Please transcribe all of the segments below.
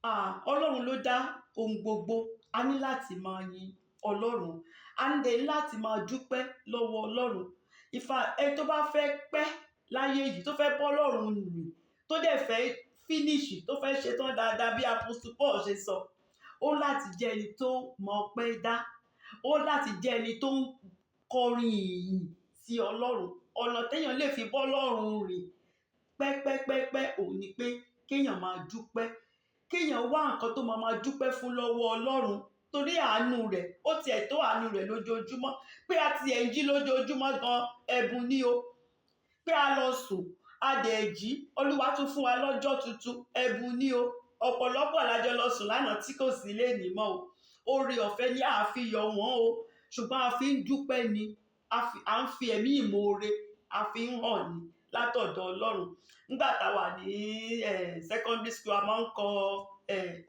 Ọlọ́run ló dá ohun gbogbo. A ní láti máa yin Ọlọ́run. A ní dẹ̀ láti máa dúpẹ́ lọ́wọ́ Ọlọ́run. Ẹni tó bá fẹ́ pẹ́ láyé yìí, tó fẹ́ bọ́ Ọlọ́run rìn, tó dẹ̀ fẹ́ finish, tó fẹ́ ṣetán dáadáa bí Apostle Paul ṣe sọ, ó láti jẹ́ ẹni tó mọ ọpẹ́ dá. Ó láti jẹ́ ẹni tó ń kọrin ìyìn sí Ọlọ́run. Ọ̀nà téèyàn lè fi bọ́ Ọlọ́run rìn pẹ́pẹ́pẹ́pẹ́ òun ni pé kéèyàn máa dúpẹ́. Kéèyàn wá nǹkan tó máa dúpẹ́ fún lọ́wọ́ Ọlọ́run torí àánú rẹ̀. Ó tiẹ̀ tó àánú rẹ̀ lójoojúmọ́. Pé a tiẹ̀ ń jí lójoojúmọ́ gan ẹ̀bùn ni o. Pé a lọ sùn, a dẹ̀ jí, Olúwa tún fún wa lọ́jọ́ tuntun, ẹ̀bùn ni o. Ọ̀pọ̀lọpọ̀ la jọ lọ sùn lánàá tí kò sí lénìí mọ́ o. Oore ọ̀fẹ́ ni a fi yọ wọ́n o. Ṣùgbọ́n a fi ń dúpẹ́ ni. À ń fi ẹ̀mí ìmoore, a fi ń hàn ni látọ̀dọ̀ Ọlọ́run. Nígbà tá a wà ní secondary school, a máa ń kọ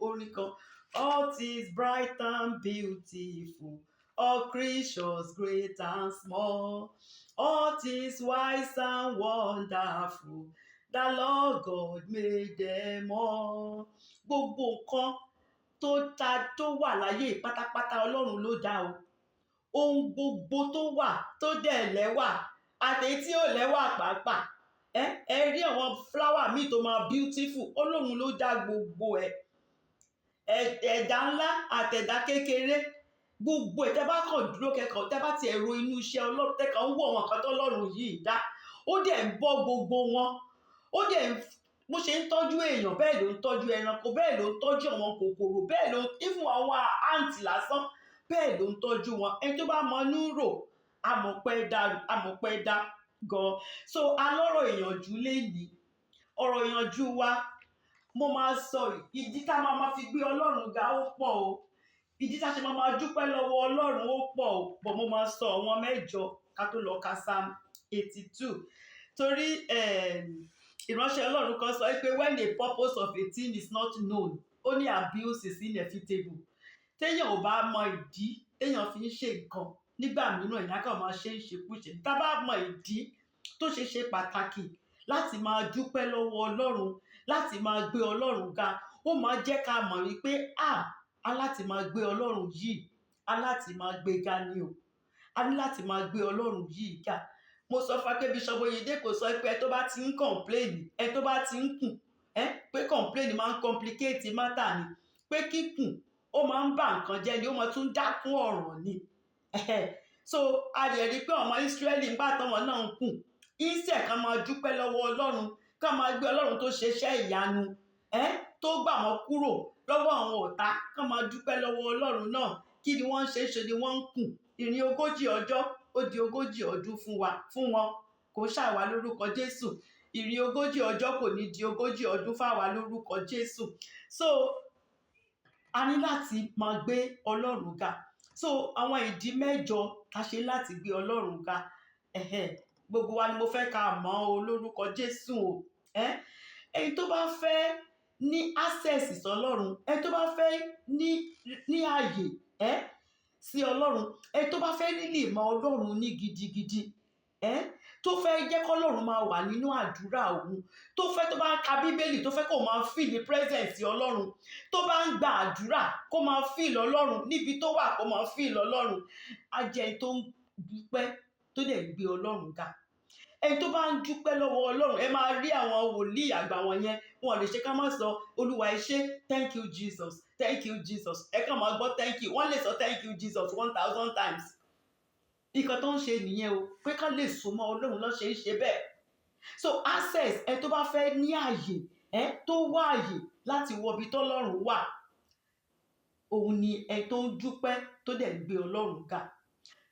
orin kan. All is bright and beautiful, all creatures great and small. All is wise and wonderful, the Lord God made them all. Gbogbo nǹkan tó wà láyé pátápátá Ọlọ́run ló dá o. Ohun gbogbo tó wà tó dẹ̀ lẹ́wà àtèyí tí ò lẹ́wà pàápàá. Ẹ rí àwọn flower míì tó máa beautiful, Ọlọ́run ló dá gbogbo ẹ̀. Ẹ̀dá ńlá àtẹ̀dá kékeré, gbogbo ẹ̀ tẹ́ bá kàn dúró kẹ́kọ̀ọ́, tẹ́ bá ti ẹ̀rọ inú iṣẹ́ Ọlọ́run, tẹ́ kàn ń wò àwọn nǹkan tọ́lọ́run yìí dá. Ó dẹ̀ ń bọ́ gbogbo wọn. Ó dẹ̀ bó ṣe ń tọ́jú èèyàn, bẹ́ẹ̀ ló ń tọ́jú ẹranko, bẹ́ẹ̀ ló ń tọ́jú àwọn kòkòrò, bẹ́ẹ̀ ló even àwọn ant lásán, bẹ́ẹ̀ ló ń tọ́jú wọn. Ẹni tó bá mọnú rò, amọ̀pẹ́ dá gan. So alọ́rọ̀ ìyànjú lénìí. Ọ̀rọ̀ ìyànjú wa, mo máa sọ ìdí tá a máa fi gbé Ọlọ́run ga ó pọ̀ o. Ìdí tá a ṣe máa dúpẹ́ lọ́wọ́ Ọlọ́run ó pọ̀ o. But mo máa sọ àwọn mẹ́jọ ká tó lọ ka Psalm 82. Torí ìránṣẹ́ Ọlọ́run kan sọ pé when the purpose of a thing is not known, only abuse is inevitable. Téèyàn ò bá mọ ìdí téèyàn fi ń ṣe nǹkan, nígbà mìíràn èèyàn kàn máa ṣe ìṣekúṣe. Tá a bá mọ ìdí tó ṣe pàtàkì láti máa dúpẹ́ lọ́wọ́ Ọlọ́run, láti máa gbé Ọlọ́run ga, ó máa jẹ́ ká mọ̀ wípé a láti máa gbé Ọlọ́run yìí, a láti máa gbé ga ni o. A ní láti máa gbé Ọlọ́run yìí ga. Mo sọ fún wa pé Bishop Oyèdé kò sọ pé ẹ tó bá ti ń complain, ẹ tó bá ti ń kùn, pé complain máa ń complicate matter ni. Pé kíkùn ó máa ń bà nǹkan jẹ́ ni, ó máa tún dákún ọ̀rọ̀ ni. So a lè rí pé ọmọ Ísírẹ́lì ń bá tọ́wọn náà ń kùn. Instead kan máa dúpẹ́ lọ́wọ́ Ọlọ́run, ká máa gbé Ọlọ́run tó ṣe iṣẹ́ ìyanu, tó gbà wọ́n kúrò lọ́wọ́ àwọn ọ̀tá, ká máa dúpẹ́ lọ́wọ́ Ọlọ́run náà. Kí ni wọ́n ń ṣe ni wọ́n ń kùn. Ìrìn 40 ọjọ́ ó di 40 ọdún fún wọn. Kò ṣàwá lórúkọ Jésù. Ìrìn 40 ọjọ́ kò ní di 40 ọdún fáwa lórúkọ Jésù. So a ní láti máa gbé Ọlọ́run ga. So àwọn ìdí mẹ́jọ ká ṣe láti gbé Ọlọ́run ga. Gbogbo wa ni mo fẹ́ ká mọ̀ o lórúkọ Jésù o. Ẹni tó bá fẹ́ ní access sọ́lọ́run, ẹni tó bá fẹ́ ní ààyè sí Ọlọ́run, ẹni tó bá fẹ́ nílì mọ̀ Ọlọ́run ní gidigidi, tó fẹ́ jẹ́ kọ́lọ́run máa wà nínú àdúrà òun, tó bá ń ka Bíbélì, tó fẹ́ kó máa feel the presence Ọlọ́run, tó bá ń gba àdúrà kó máa feel Ọlọ́run níbi tó wà, kó máa feel Ọlọ́run. A jẹ́ ẹni tó ń dúpẹ́ tó dẹ̀ gbé Ọlọ́run ga. Ẹni tó bá ń dúpẹ́ lọ́wọ́ Ọlọ́run, ẹ máa rí àwọn wòlíì àgbà wọn yẹn, wọn lè ṣe ká má sọ Olúwa ẹ ṣé, thank you Jesus, thank you Jesus. Ẹ kàn máa gbọ́ thank you, wọ́n lè sọ thank you Jesus 1000 times. Nǹkan tó ń ṣe nìyẹn o, pé ká lè súnmọ́ Ọlọ́run ló ṣe ń ṣe bẹ́ẹ̀. So access, ẹ tó bá fẹ́ ní ààyè, tó wá ààyè láti wọ ibi tọ́lọ́run wà, òun ni ẹ tó ń dúpẹ́ tó dẹ̀ gbé Ọlọ́run ga.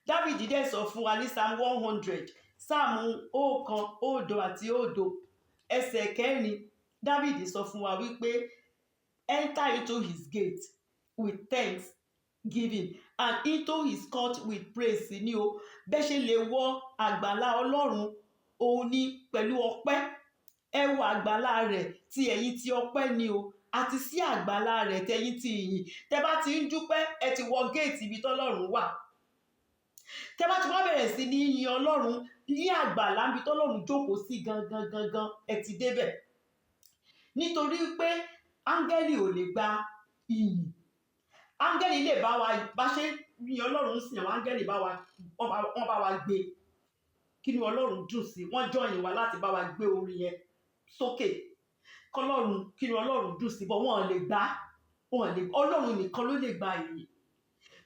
Dáfídì dẹ̀ sọ fún wa ní Psalm 100, Sáàmù 1:0 ẹsẹ̀ 4. Dáfídì sọ fún wa wípé enter into his gate with thanksgiving and into his court with praise ni o. Bẹ́ẹ̀ ṣe lè wọ àgbàlá Ọlọ́run òun ni pẹ̀lú ọpẹ́. Ẹ wọ àgbàlá rẹ̀ ti ẹ̀yin ti ọpẹ́ ni o, àti sí àgbàlá rẹ̀ tẹ̀yin ti ìyìn. Tẹ́ bá ti ń dúpẹ́, ẹ ti wọ gate ibi tọ́lọ́run wà. Tẹ́ bá ti wá bẹ̀rẹ̀ sí ní yin Ọlọ́run ní àgbàlá níbi tọ́lọ́run jókòó sí gangan, ẹ ti débẹ̀. Nítorí pé áńgẹ́lì ò lè gba ìyìn. Áńgẹ́lì lè bá wa bá ṣe yin Ọlọ́run sìn, àwọn áńgẹ́lì wọ́n bá wa gbé, kí ni Ọlọ́run dùn sí, wọ́n join wa láti bá wa gbé orin yẹn sókè kọ́lọ́run, kí ni Ọlọ́run dùn sí, bọ́ wọn lè gbà, Ọlọ́run nìkan ló lè gba ìyìn.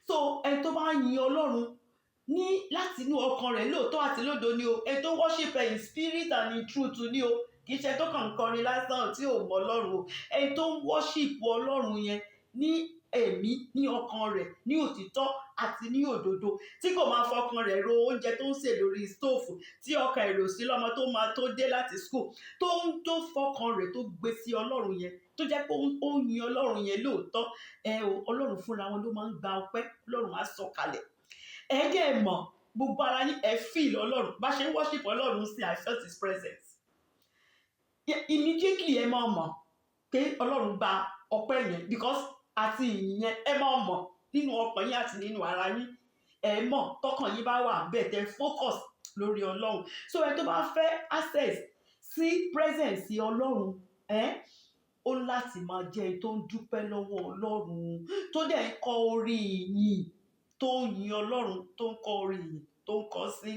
So ẹni tó bá yin Ọlọ́run ní láti inú ọkàn rẹ̀ lóòótọ́ àti lódodo ni o, ẹni tó worship in spirit and in truth ni o, kì í ṣe tó kàn ń kọrin lásán tí ò mọ Ọlọ́run o, ẹni tó ń worship Ọlọ́run yẹn ní ẹ̀mí, ní ọkàn rẹ̀, ní òtítọ́ àti ní òdodo, tí kò máa fọkàn rẹ̀ ro oúnjẹ tó ń sè lórí stóòfù, tí ọkàn èrò sí lọ́mọ tó máa tó dé láti school, tó fọkàn rẹ̀ tó gbé sí Ọlọ́run yẹn, tó jẹ́ pé ó yin Ọlọ́run yẹn lóòótọ́, Ọlọ́run fúnra wọn ló máa ń gba ọpẹ́, Ọlọ́run á sọ kalẹ̀. Dẹ̀ mọ̀ gbogbo ara yín, feel Ọlọ́run bá ṣe ń worship Ọlọ́run sí, I felt his presence. Immediately ẹ máa mọ̀ pé Ọlọ́run gba ọpẹ́ yẹn, because àti ìyìn yẹn ẹ máa mọ̀ nínú ọkàn yín àti nínú ara yín, ẹ mọ̀ tọkàn yín bá wà bẹ́ẹ̀ tẹ́ focus lórí Ọlọ́run. So ẹ tó bá fẹ́ access sí presence Ọlọ́run, ó láti máa jẹ́ ẹni tó ń dúpẹ́ lọ́wọ́ Ọlọ́run, tó dẹ̀ ń kọ orin ìyìn, tó ń yin Ọlọ́run, tó ń kọ orin ìyìn, tó ń kọ sí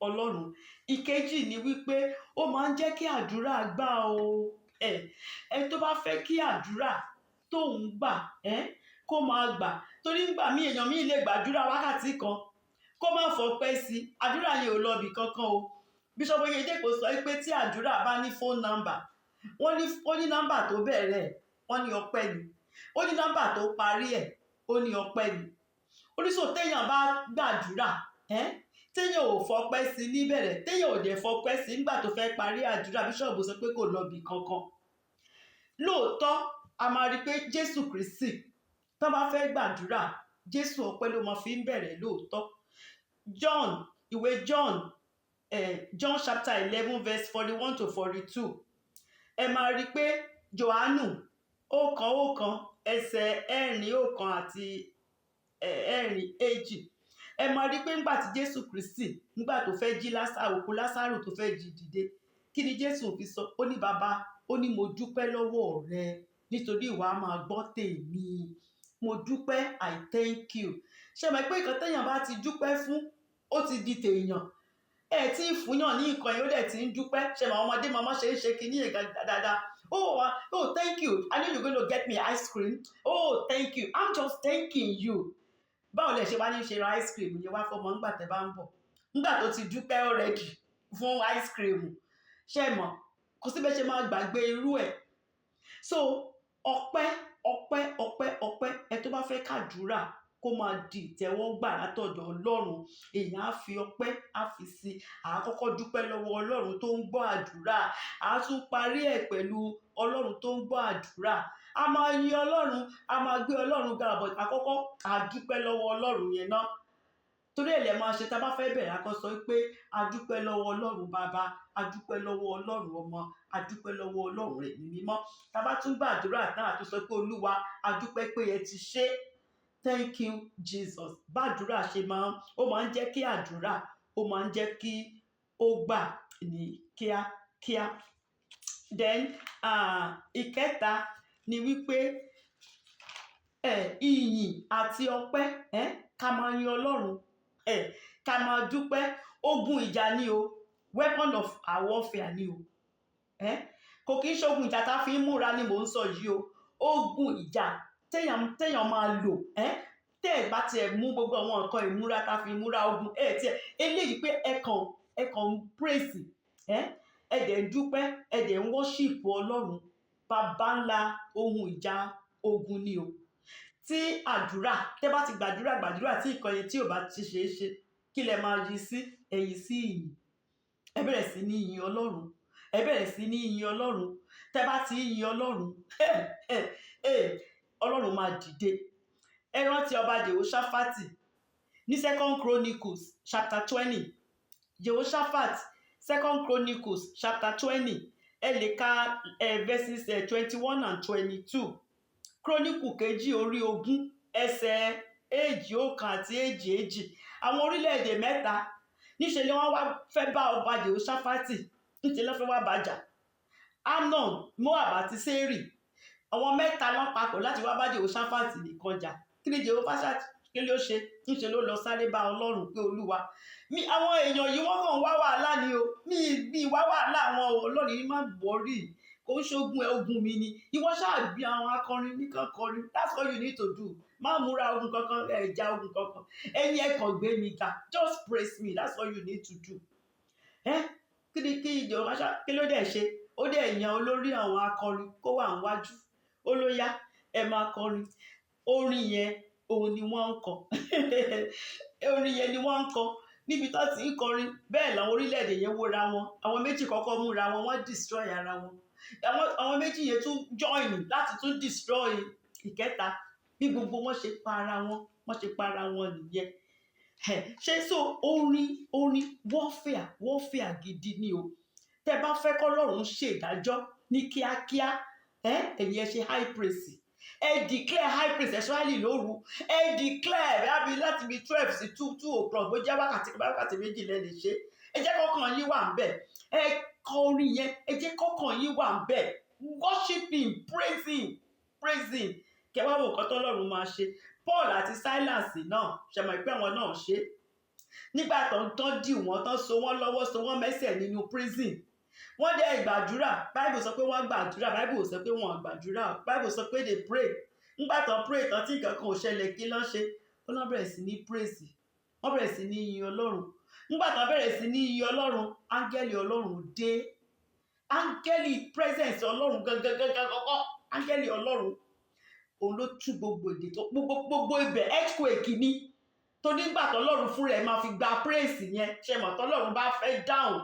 Ọlọ́run. Ìkejì ni wípé ó máa ń jẹ́ kí àdúrà gbà o. Ẹni tó bá fẹ́ kí àdúrà tó ń gbà kó máa gbà, torí nígbà míì èèyàn míì lè gbàdúrà wákàtí kan kó má fọpẹ́ sí, àdúrà yẹn ò lọ bì kankan o. Bishop Oyedepo sọ pé tí àdúrà bá ní phone number, wọ́n ní nọ́mbà tó bẹ̀rẹ̀ wọ́n ní ọpẹ́ ni, ó ní nọ́mbà tó parí ẹ̀ ó ní ọpẹ́ ni. Oníṣòwò téèyàn bá gbàdúrà téèyàn ò fọpẹ́ sí níbẹ̀rẹ̀, téèyàn ò dẹ̀ fọpẹ́ sí nígbà tó fẹ́ parí àdúrà, bíṣọ̀bù sọ pé kò lọ bì kankan. Lóòótọ́ a máa rí pé Jésù Kristi tó bá fẹ́ gbàdúrà, Jésù ọpẹ́ ló máa fi ń bẹ̀rẹ̀ lóòótọ́. Ìwé John chapter 11 verse 41 to 42, ẹ máa rí pé Jòhánù 1 ẹsẹ̀ 4 àti 4. Ẹ máa rí pé nígbà tí Jésù Kristi nígbà tó fẹ́ jí òkú Lásárù tó fẹ́ jí dìde, kí ni Jésù fi sọ? Ó ní bàbá, ó ní mo dúpẹ́ lọ́wọ́ rẹ nítorí ìwà máa gbọ́ tèmi, mo dúpẹ́, I thank you. Ṣé mọ̀ pé nǹkan téèyàn bá ti dúpẹ́ fún ó ti di tèèyàn, tí ń fúnyàn ní nǹkan yẹn ó dẹ̀ ti ń dúpẹ́. Ṣé mọ̀ ọmọdé máa ṣe é ṣe kí ní ẹ̀ka dáadáa? Oh thank you, I know you're going to get me ice cream. Oh thank you, I'm just thanking you. Báwo lẹ ṣe wá ní ṣe ra ice cream yẹn wá fọmọ nígbà tẹ́ bá ń bọ̀, nígbà tó ti dúpẹ́ already fún ice cream? Ṣé mọ̀ kò síbẹ̀ ṣe máa gbàgbé irú ẹ̀. So ọpẹ́ ẹ tó bá fẹ́ kàdúrà kó máa di ìtẹ́wọ́gbà látọ̀dọ̀ Ọlọ́run, èèyàn á fi ọpẹ́ á fi sí, àkọ́kọ́ dúpẹ́ lọ́wọ́ Ọlọ́run tó ń gbọ́ àdúrà, á tún parí ẹ̀ pẹ̀lú Ọlọ́run tó ń gbọ́ àdúrà. A máa yin Ọlọ́run, a máa gbé Ọlọ́run ga, but àkọ́kọ́ a dúpẹ́ lọ́wọ́ Ọlọ́run yẹn náà. Torí ẹ̀ lẹ máa ṣe tá a bá fẹ́ bẹ̀rẹ̀ akọ́ sọ pé a dúpẹ́ lọ́wọ́ Ọlọ́run bàbá, a dúpẹ́ lọ́wọ́ Ọlọ́run ọmọ, a dúpẹ́ lọ́wọ́ Ọlọ́run Ẹ̀mí Mímọ́. Tá a bá tún gbàdúrà náà tó sọ pé Olúwa a dúpẹ́ pé ẹ ti ṣe, thank you Jesus. Bàdúrà ṣe ó máa ń jẹ́ kí àdúrà, ó máa ń jẹ́ kí ó gbà ní kíákíá. Then ìkẹta ni wípé ìyìn àti ọpẹ́, ká máa yin Ọlọ́run, ká máa dúpẹ́. Ogun ìjà ni o, weapon of our warfare ni o, kò kí ń ṣogun ìjà tá a fi ń múra ni mò ń sọ yìí o. Ogun ìjà téèyàn máa lò, tẹ́ ẹ̀ bá tiẹ̀ mú gbogbo àwọn nǹkan ìmúra tá a fi múra ogun, eléyìí pé ẹ kàn ń praise, ẹ dẹ̀ ń dúpẹ́, ẹ dẹ̀ ń worship Ọlọ́run, bàbá ńlá ohun ìjà ogun ni o. Tí àdúrà tẹ́ bá ti gbàdúrà tí ìkànnì tí ò bá ti ṣe é ṣe, kí lẹ máa yí sí? Ẹ̀yìn sí ìyìn. Ẹ bẹ̀rẹ̀ sí ní yin Ọlọ́run, ẹ bẹ̀rẹ̀ sí ní yin Ọlọ́run. Tẹ́ bá ti yin Ọlọ́run, Ọlọ́run máa dìde. Ẹ rántí ọba Jehoṣáfátì ní 2 Chronicles chapter 20. Jehoṣáfátì 2 Chronicles chapter 20. Ẹ lè ka verses 21 and 22. Chronicle kejì orí 20 ẹsẹ̀ 1 àti 2. Àwọn orílẹ̀-èdè mẹ́ta níṣẹ́ ni wọ́n wá fẹ́ bá ọba Jehoṣáfátì, níṣẹ́ ló fẹ́ wá bàjà. Amnon, Moab àti Seri. àwọn mẹ́ta lọ papọ̀ láti wá bá Jèhóṣáfátì nìkan jà. Kí ni Jèhóṣáfátì kí ló ṣe? Níṣe ló lọ sáré bá Ọlọ́run pé Olúwa àwọn èèyàn yìí wọ́n kàn wá wàhálà ni o, mi wá wàhálà àwọn Ọlọ́run yìí má bọ́rì, kò ń ṣogun ogun mi ni, ìwọ ṣáà bí àwọn akọrin nìkan kọrin, that's all you need to do. Má múra ogun kankan, ẹ̀já ogun kankan, ẹ̀yin ẹ̀kan gbé mi ga, just praise me, that's all you need to do. Kí ló dẹ̀ ṣe? Ó dẹ̀ yan olórí àwọn akọrin kó wà níwájú, ó ló yá ẹ máa kọrin. Orin yẹn òun ni wọ́n ń kọ orin yẹn ni wọ́n ń kọ níbi tó ti ń kọrin. Bẹ́ẹ̀ làwọn orílẹ̀-èdè yẹn wóra wọn, àwọn méjì kọ́kọ́ múra wọn, wọ́n destroy ara wọn, àwọn méjì yẹn tún join láti tún destroy ìkẹta. Bí gbogbo wọn ṣe pa ara wọn, wọ́n ṣe pa ara wọn nìyẹn. Ṣé so orin warfare gidi ni o. Tẹ́ bá fẹ́ k'Ọlọ́run ṣèdájọ́ ní kíákíá, ẹ̀yin ẹ ṣe high praise, ẹ declare high praise especially lóru, ẹ declare àbí láti bí 12 sí 2 o'clock bó jẹ́ wákàtí méjì lẹ lè ṣe. Ẹ jẹ́ kọ́kàn yín wà ńbẹ̀, ẹ kọ orin yẹn, ẹ jẹ́ kọ́kàn yín wà ńbẹ̀, worship him, praise him. Kẹ́ wá wo nǹkan t'Ọlọ́run máa ṣe. Paul àti Silas náà ṣe mọ̀ pé àwọn náà ṣe nígbà tó dì wọ́n, tán so wọ́n lọ́wọ́ so wọ́n mẹ́sẹ̀ nínú prison. Wọ́n dẹ̀ gbàdúrà, Bible sọ pé wọ́n gbàdúrà, Bible sọ pé wọ́n gbàdúrà, Bible sọ pé they pray. Nígbà tán pray tán tí nǹkan kan ò ṣẹlẹ̀, kí ló ṣe? Wọ́n bẹ̀rẹ̀ sí ní praise, wọ́n bẹ̀rẹ̀ sí ní yin Ọlọ́run. Nígbà tán bẹ̀rẹ̀ sí ní yin Ọlọ́run, áńgẹ́lì Ọlọ́run dé, áńgẹ́lì presence Ọlọ́run gangan kọ́kọ́, áńgẹ́lì Ọlọ́run òun ló tú gbogbo èdè tó gbogbo ibẹ̀ earthquake ni. Tó nígbà t'Ọlọ́run fún rẹ̀ máa fi gba praise yẹn, ṣe mọ̀ t'Ọlọ́run bá fẹ́ dáhùn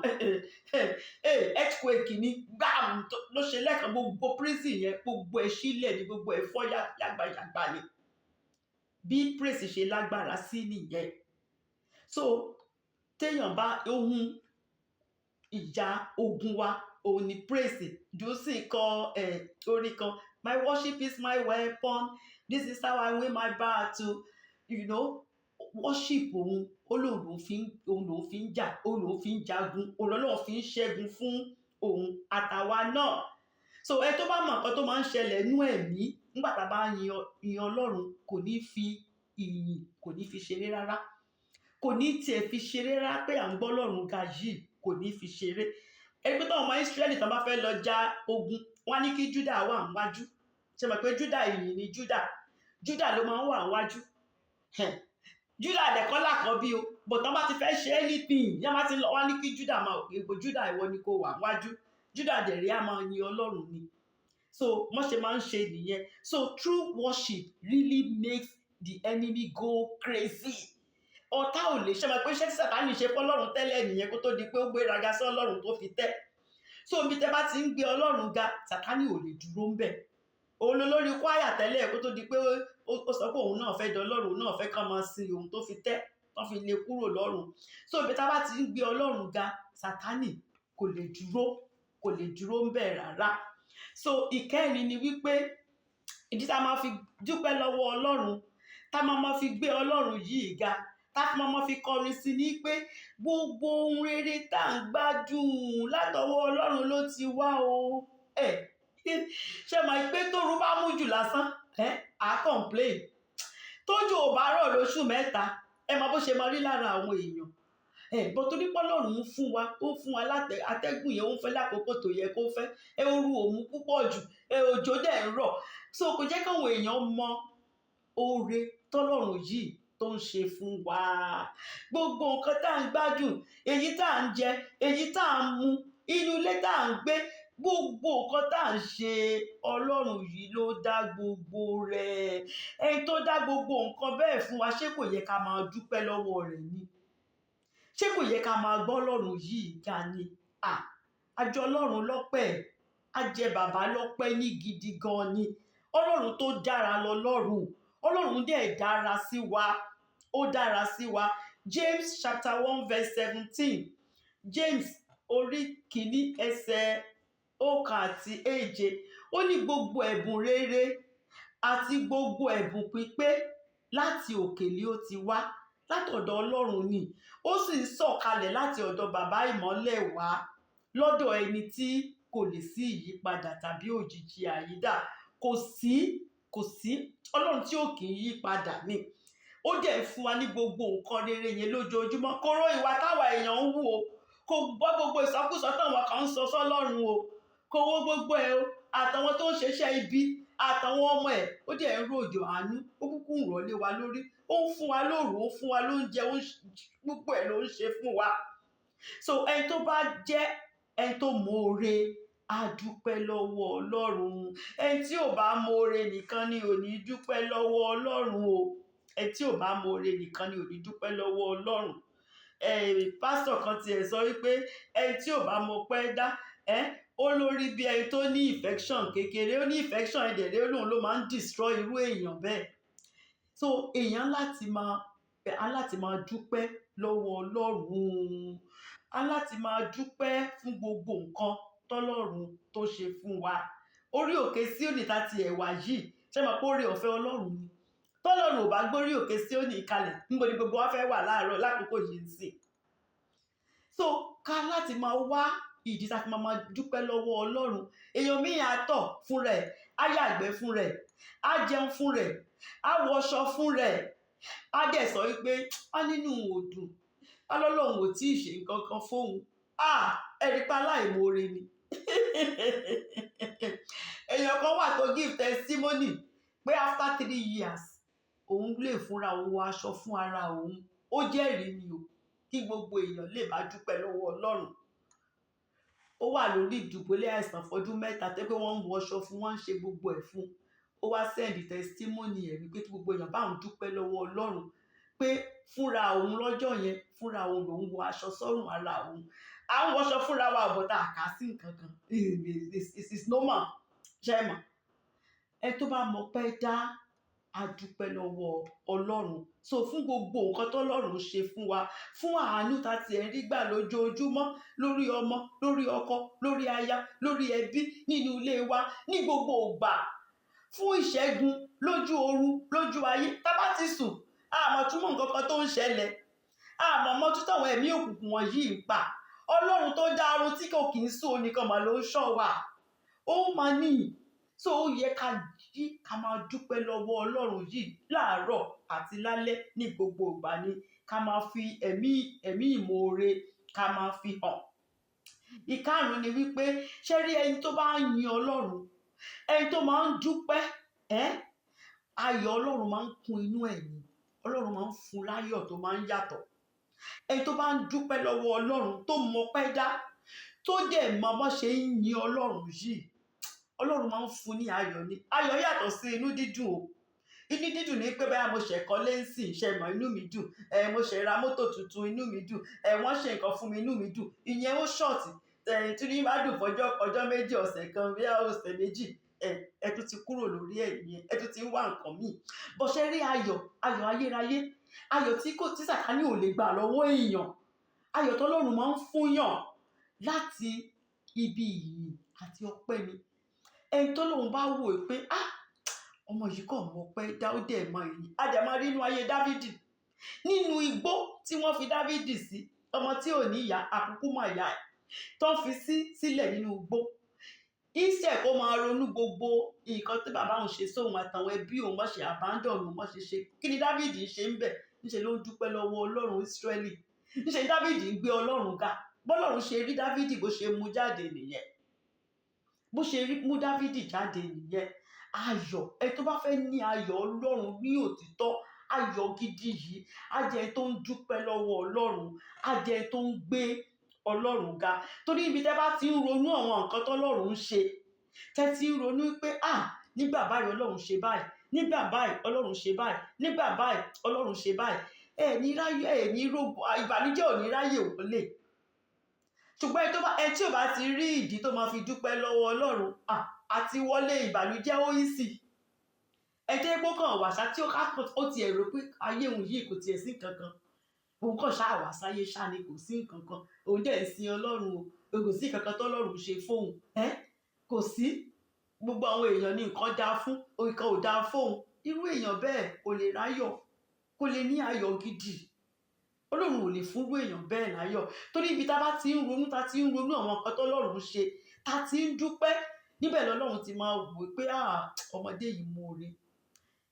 earthquake ni gbàm ló ṣe lẹ́ẹ̀kan, gbogbo praise yẹn gbogbo ẹ̀ sílẹ̀ ni, gbogbo ẹ̀ fọ́ yàgbàyàgbà ni. Bí praise ṣe lágbára sí nìyẹn. So téèyàn bá ohun ìjà ogun wa òun ni praise. Dùsí kọ orin kan, my worship is my weapon, this is how I win my battle, worship òun lòun fi ń jà, òun lòun fi ń jagun, òun lòun fi ń ṣẹ́gun fún òun àtàwa náà. So ẹ tó bá mọ̀ nǹkan tó máa ń ṣẹlẹ̀ nú ẹ̀mí nígbà tá a bá yin Ọlọ́run, kò ní fi ìyìn, kò ní fi ṣeré rárá, kò ní tiẹ̀ fi ṣeré rárá pé à ń gbọ́ Ọlọ́run ga yìí, kò ní fi ṣeré. Ẹgbẹ́ tó ọmọ Ísírẹ́lì tán bá fẹ́ lọ ja ogun, wọ́n ní kí Júdà wà níwájú. Ṣe mọ̀ pé Júdà ìyìn ni Júdà ló máa ń wà níwájú. Júdà àdẹ̀kọ́ làkọ́bí o, but tán bá ti fẹ́ ṣe anything, yá má ti lọ wá ní kí Júdà máa ìbò Júdà ìwọ ni kò wà níwájú. Júdà dẹ̀rẹ́ á máa yin Ọlọ́run ni. So wọ́n ṣe máa ń ṣe nìyẹn. So true worship really makes the enemy go crazy. Ọ̀tá ò lè ṣe mọ̀ pé iṣẹ́ tí Sàtánì ṣe fọ́lọ́run tẹ́lẹ̀ nìyẹn kó tó di pé ó gbéraga sí Ọlọ́run tó fi tẹ́. So ibi tẹ́ bá ti ń gbé Ọlọ́run ga, Sàtánì ò lè dúró ń bẹ̀. Òun lórí kwáyà tẹ́lẹ̀ kó tó di pé ó sọ pé òun náà fẹ́ dọlọ́run, òun náà fẹ́ kán máa sin òun tó fi tẹ́, tán fi lè kúrò lọ́run. So ibi tá bá ti ń gbé Ọlọ́run ga, Sàtánì kò lè dúró ń bẹ̀ rárá. So ìkẹrin ni wípé ìdí tá máa fi dúpẹ́ lọ́wọ́ Ọlọ́run, tá máa fi gbé Ọlọ́run yìí ga, tá máa fi kọrin sí ní pé gbogbo ohun rere tá ń gbádùn látọwọ́ Ọlọ́run ló ti wá o. Ṣe mọ̀ pé tóru bá mú jù lásán, à complain. Tójò ò bá rọ̀ lóṣù mẹ́ta, ẹ mọ̀ bó ṣe máa rí lára àwọn èèyàn. Bó torí pé Ọlọ́run ń fún wa, ó fún wa atẹ́gùn yẹn, ó ń fẹ́ lákòókò tó yẹ kó fẹ́. Ooru ò mú púpọ̀ jù, òjò dẹ̀ ń rọ̀. So kò jẹ́ káwọn èèyàn mọ oore t'Ọlọ́run yìí tó ń ṣe fún wa. Gbogbo nǹkan tá ń gbádùn, èyí tá ń jẹ, èyí tá ń mu, inú ilé tá ń gbé, gbogbo nǹkan tá ń ṣe, Ọlọ́run yìí ló dá gbogbo rẹ̀. Ẹni tó dá gbogbo nǹkan bẹ́ẹ̀ fún wa, ṣé kò yẹ ká máa dúpẹ́ lọ́wọ́ rẹ̀ ni? Ṣé kò yẹ ká máa gbọ́ Ọlọ́run yìí ga ni? Àjọ Ọlọ́run lọ́pẹ́, àjẹ bàbá lọ́pẹ́ ní gidi gan ni. Ọlọ́run tó dára lọ́lọ́run, Ọlọ́run dẹ̀ dára sí wa, ó dára sí wa. James chapter 1 verse 17, James orí kìíní ẹsẹ̀ 1 àti 7, ó ní gbogbo ẹ̀bùn rere àti gbogbo ẹ̀bùn pípé láti òkè ni ó ti wá, látọ̀dọ̀ Ọlọ́run ni, ó sì ń sọ̀kalẹ̀ láti ọ̀dọ̀ bàbá ìmọ́lẹ̀ wá, lọ́dọ̀ ẹni tí kò lè sí ìyípadà tàbí òjìji àyídà. kò sí ọlọ́run tí ò kì í yí padà ni. Ó dẹ̀ fún wa ní gbogbo nǹkan rere yẹn lójoojúmọ́. Kó ró ìwà táwa èèyàn ń wù o, kó gbọ́ gbogbo ìsọkúsọ táwọn kan ń sọ sọ́lọ́run o, kó wó gbogbo ẹ o, àtàwọn tó ń ṣeṣẹ́ ibi àtàwọn ọmọ ẹ̀, ó dẹ̀ ń rọ̀jò àánú, ó kúkú ń rọ̀lé wa lórí, ó ń fún wa lóru, ó ń fún wa lóúnjẹ, gbogbo ẹ̀ ló ń ṣe fún wa. So ẹni tó bá jẹ́ ẹni tó mọ̀ọ́re á dúpẹ́ lọ́wọ́ Ọlọ́run. Ẹni tí ò bá mọ̀ọ́re nìkan ni ò ní dúpẹ́ lọ́wọ́ Ọlọ́run o. Ẹni tí ò bá mọ̀ọ́re nìkan ni ò ní dúpẹ́ lọ́wọ́ Ọlọ́run. Pásítọ̀ kan tiẹ̀ sọ wípé ẹni tí ò bá mọpẹ́ dá ó lórí bí ẹni tó ní infection kékeré, ó ní infection ẹ̀dẹ̀dẹ̀, ó lóun ló máa ń destroy irú èèyàn bẹ́ẹ̀. So èèyàn láti máa dúpẹ́ lọ́wọ́ Ọlọ́run, láti máa dúpẹ́ fún gbogbo nǹkan tọ́lọ́run tó ṣe fún wa. Orí òkè Síónì tá ti ẹ̀wà yìí, ṣé mọ̀ pé oore ọ̀fẹ́ Ọlọ́run ni. Tọ́lọ́run ò bá gbórí òkè Síónì kalẹ̀, níbo ni gbogbo wa fẹ́ wà láàárọ̀ lákòókò yìí ń sìn. So ká láti máa wá ìdí tá a fi máa dúpẹ́ lọ́wọ́ Ọlọ́run. Èèyàn míì á tọ̀ fún rẹ̀, á yàgbẹ́ fún rẹ̀, á jẹun fún rẹ̀, á wọṣọ fún rẹ̀, á dẹ̀ sọ wípé nínú òdùn, Ọlọ́run ò tí ì ṣe nǹkan kan fóun. Ẹ̀rí pa láìmoore ni. Èèyàn kan wà tó give testimony pé after 3 years òun lè fúnra òun wọ aṣọ fún ara òun. Ó jẹ́rìí ni o, kí gbogbo èèyàn lè máa dúpẹ́ lọ́wọ́ Ọlọ́run. Ó wà lórí ìdùbúlẹ̀ àìsàn fọdún 3 tẹ́ pé wọ́n ń wọ aṣọ fún, wọ́n ń ṣe gbogbo ẹ̀ fún. Ó wá send testimony ẹ̀ wípé kí gbogbo èèyàn bá òun dúpẹ́ lọ́wọ́ Ọlọ́run pé fúnra òun lọ́jọ́ yẹn, fúnra òun lòun wọ aṣọ sọ́rùn ara òun. À ń wọṣọ fúnra wa ọ̀bọ̀tà àká sí nǹkan kan. It's normal. Ṣé mọ̀? Ẹ tó bá mọpẹ́ dá, a dúpẹ́ lọ́wọ́ Ọlọ́run. So fún gbogbo nǹkan tọ́lọ́run ṣe fún wa, fún àánú tá ti ẹ̀ rí gbà lójoojúmọ́, lórí ọmọ, lórí ọkọ, lórí aya, lórí ẹbí, nínú ilé wa, ní gbogbo ìgbà, fún ìṣẹ́gun lójú oorun, lójú ayé. Tá bá ti sùn, àmọ́ túmọ̀ nǹkan kan tó ń ṣẹlẹ̀, àmọ́ mọ́tú táwọn ẹ̀mí òkùnkùn wọ̀nyí ń pa. Ọlọ́run tó dá ọrùn tí kò kì í sùn nìkan mà ló ń ṣọ́ wa. Ó máa ní. So ó yẹ ká máa dúpẹ́ lọ́wọ́ Ọlọ́run yìí láàárọ̀ àti lálẹ́ ní gbogbo ìgbà ni. Ká máa fi ẹ̀mí ìmoore ká máa fi hàn. Ìkarùn-ún ni wípé ṣé rí ẹni tó bá ń yin Ọlọ́run, ẹni tó máa ń dúpẹ́, ayọ̀ Ọlọ́run máa ń kún inú ẹ̀ ni. Ọlọ́run máa ń fún láyọ̀ tó máa ń yàtọ̀. Ẹni tó bá ń dúpẹ́ lọ́wọ́ Ọlọ́run, tó mọpẹ́ dá, tó dẹ̀ mọ bó ṣe ń yin Ọlọ́run yìí, Ọlọ́run máa ń fún ní ayọ̀ ni. Ayọ̀ yàtọ̀ sí inú dídùn o. Inú dídùn ni pé báyà mo ṣẹ̀ kọ́lé ń sìn, ṣe mọ̀ inú mi dùn. Mo ṣẹ̀ ra mọ́tò tuntun, inú mi dùn. Wọ́n ṣe nǹkan fún mi, inú mi dùn. Ìyẹn ó ṣọ̀tì. Tí ní bá dùn fọjọ́ méjì, ọ̀sẹ̀ kan, bí ọ̀sẹ̀ méjì, ẹ tún ti kúrò lórí ẹ̀ yẹn, ẹ tún ti ń wá nǹkan míì. Bó ṣe rí ayọ̀ ayérayé, ayọ̀ tí Sàtánì ò lè gbà lọ́wọ́ èèyàn, ayọ̀ tọ́lọ́run máa ń fúnyàn láti ibi ìyìn àti ọpẹ́ ni. Ẹni tó lóun bá wò pé ọmọ yìí kàn mọpẹ́ dá, ó dẹ̀ mọ èyí. A dẹ̀ máa rí inú ayé Dávìdì, nínú igbó tí wọ́n fi Dávìdì sí, ọmọ tí ò ní ìyá, àkúkú mọ̀ ìyá ẹ̀, tó ń fi sílẹ̀ nínú igbó. Ìṣẹ̀ kó máa ronú gbogbo nǹkan tí bàbá òun ṣe sóhun àtàwọn ẹbí òun, wọ́n ṣe abandon òun, wọ́n ṣe. Kí ni Dávìdì ṣe ń bẹ̀? Níṣe ló ń dúpẹ́ lọ́wọ́ Ọlọ́run Ísírẹ́lì. Níṣe Dávìdì ń gbé Ọlọ́run ga. Bọ́lọ́run ṣe rí Dávìdì bó ṣe mú jáde nìyẹn. Bó ṣe mú Dávìdì jáde nìyẹn. Ayọ̀, ẹ tó bá fẹ́ ní ayọ̀ Ọlọ́run ní òtítọ́, ayọ̀ gidi yìí, á jẹ́ tó ń dúpẹ́ lọ́wọ́ Ọlọ́run, á jẹ́ tó ń gbé Ọlọ́run ga. Torí ibi tẹ́ bá ti ń ronú àwọn nǹkan tọ́lọ́run ń ṣe, tẹ́ ti ń ronú pé nígbà báyìí Ọlọ́run ṣe báyìí, nígbà báyìí Ọlọ́run ṣe báyìí, nígbà báyìí Ọlọ́run ṣe báyìí, ní rògbò ìbànújẹ́ ò ní ráyè wọlé. Ṣùgbọ́n ẹ tí ò bá ti rí ìdí tó máa fi dúpẹ́ lọ́wọ́ Ọlọ́run, àti wọlé ìbànújẹ́ ó yí sí. Ẹ jẹ́ pé ó kàn wàṣà tí ó ti ẹ̀rọ pé ayé òun yìí kò tiẹ̀ sí nǹkan kan. Òun kàn ṣáà wá sáyé ṣá ni, kò sí nǹkan kan. Òun dẹ̀ ń sin Ọlọ́run o, kò sí nǹkan kan tọ́lọ́run ṣe fóun. Kò sí. Gbogbo àwọn èèyàn ní nǹkan dáa fún, nǹkan ò dáa fóun. Irú èèyàn bẹ́ẹ̀ kò lè ráyọ̀, kò lè ní ayọ̀ gidi. Ọlọ́run ò lè fúnrú èèyàn bẹ́ẹ̀ láyọ̀. Torí ibi tá bá ti ń ronú, tá ti ń ronú àwọn nǹkan tọ́lọ́run ṣe, tá ti ń dúpẹ́, níbẹ̀ lọ́lọ́run ti máa wò pé ọmọdé yìí mọ̀ọ́re.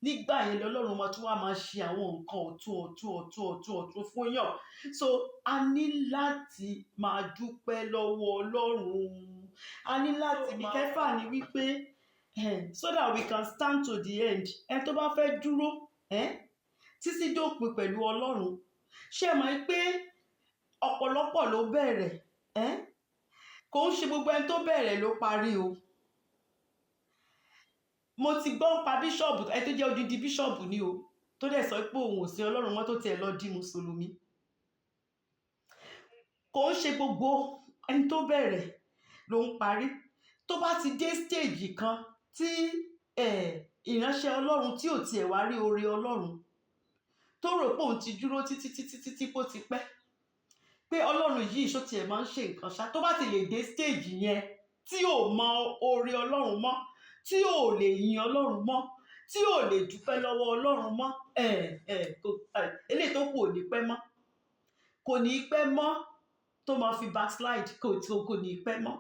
Nígbà yẹn lọ́lọ́run máa tún wá máa ṣe àwọn nǹkan ọ̀tún fún yàn. So a ní láti máa dúpẹ́ lọ́wọ́ Ọlọ́run. A ní láti máa ìkẹfà ni wípé so that we can stand to the end. Ẹni tó bá fẹ́ dúró títí dópin pẹ̀lú Ọlọ́run, ṣé mọ̀ pé ọ̀pọ̀lọpọ̀ ló bẹ̀rẹ̀ kò ń ṣe gbogbo ẹni tó bẹ̀rẹ̀ ló parí o. Mo ti gbọ́ pa bíṣọ̀bù ẹ tó jẹ́ odidi bíṣọ̀bù ni o tó dẹ̀ sọ pé òun ò sí Ọlọ́run mọ́ tó tiẹ̀ lọ di mùsùlùmí. Kò ń ṣe gbogbo ẹni tó bẹ̀rẹ̀ ló ń parí. Tó bá ti dé stage kan tí ìránṣẹ́ Ọlọ́run tí ò tiẹ̀ wá rí oore Ọlọ́run tó rò pé òun ti dúró títí kó ti pẹ́ pé Ọlọ́run yìí ṣó tiẹ̀ máa ń ṣe nǹkan ṣá, tó bá ti lè dé stage yẹn tí ò mọ oore Ọlọ́run mọ́, tí ò lè yin Ọlọ́run mọ́, tí ò lè dúpẹ́ lọ́wọ́ Ọlọ́run mọ́, eléyìí tó kù ò ní pẹ́ mọ́, kò ní pẹ́ mọ́ tó máa fi backslide, kò ní pẹ́ mọ́.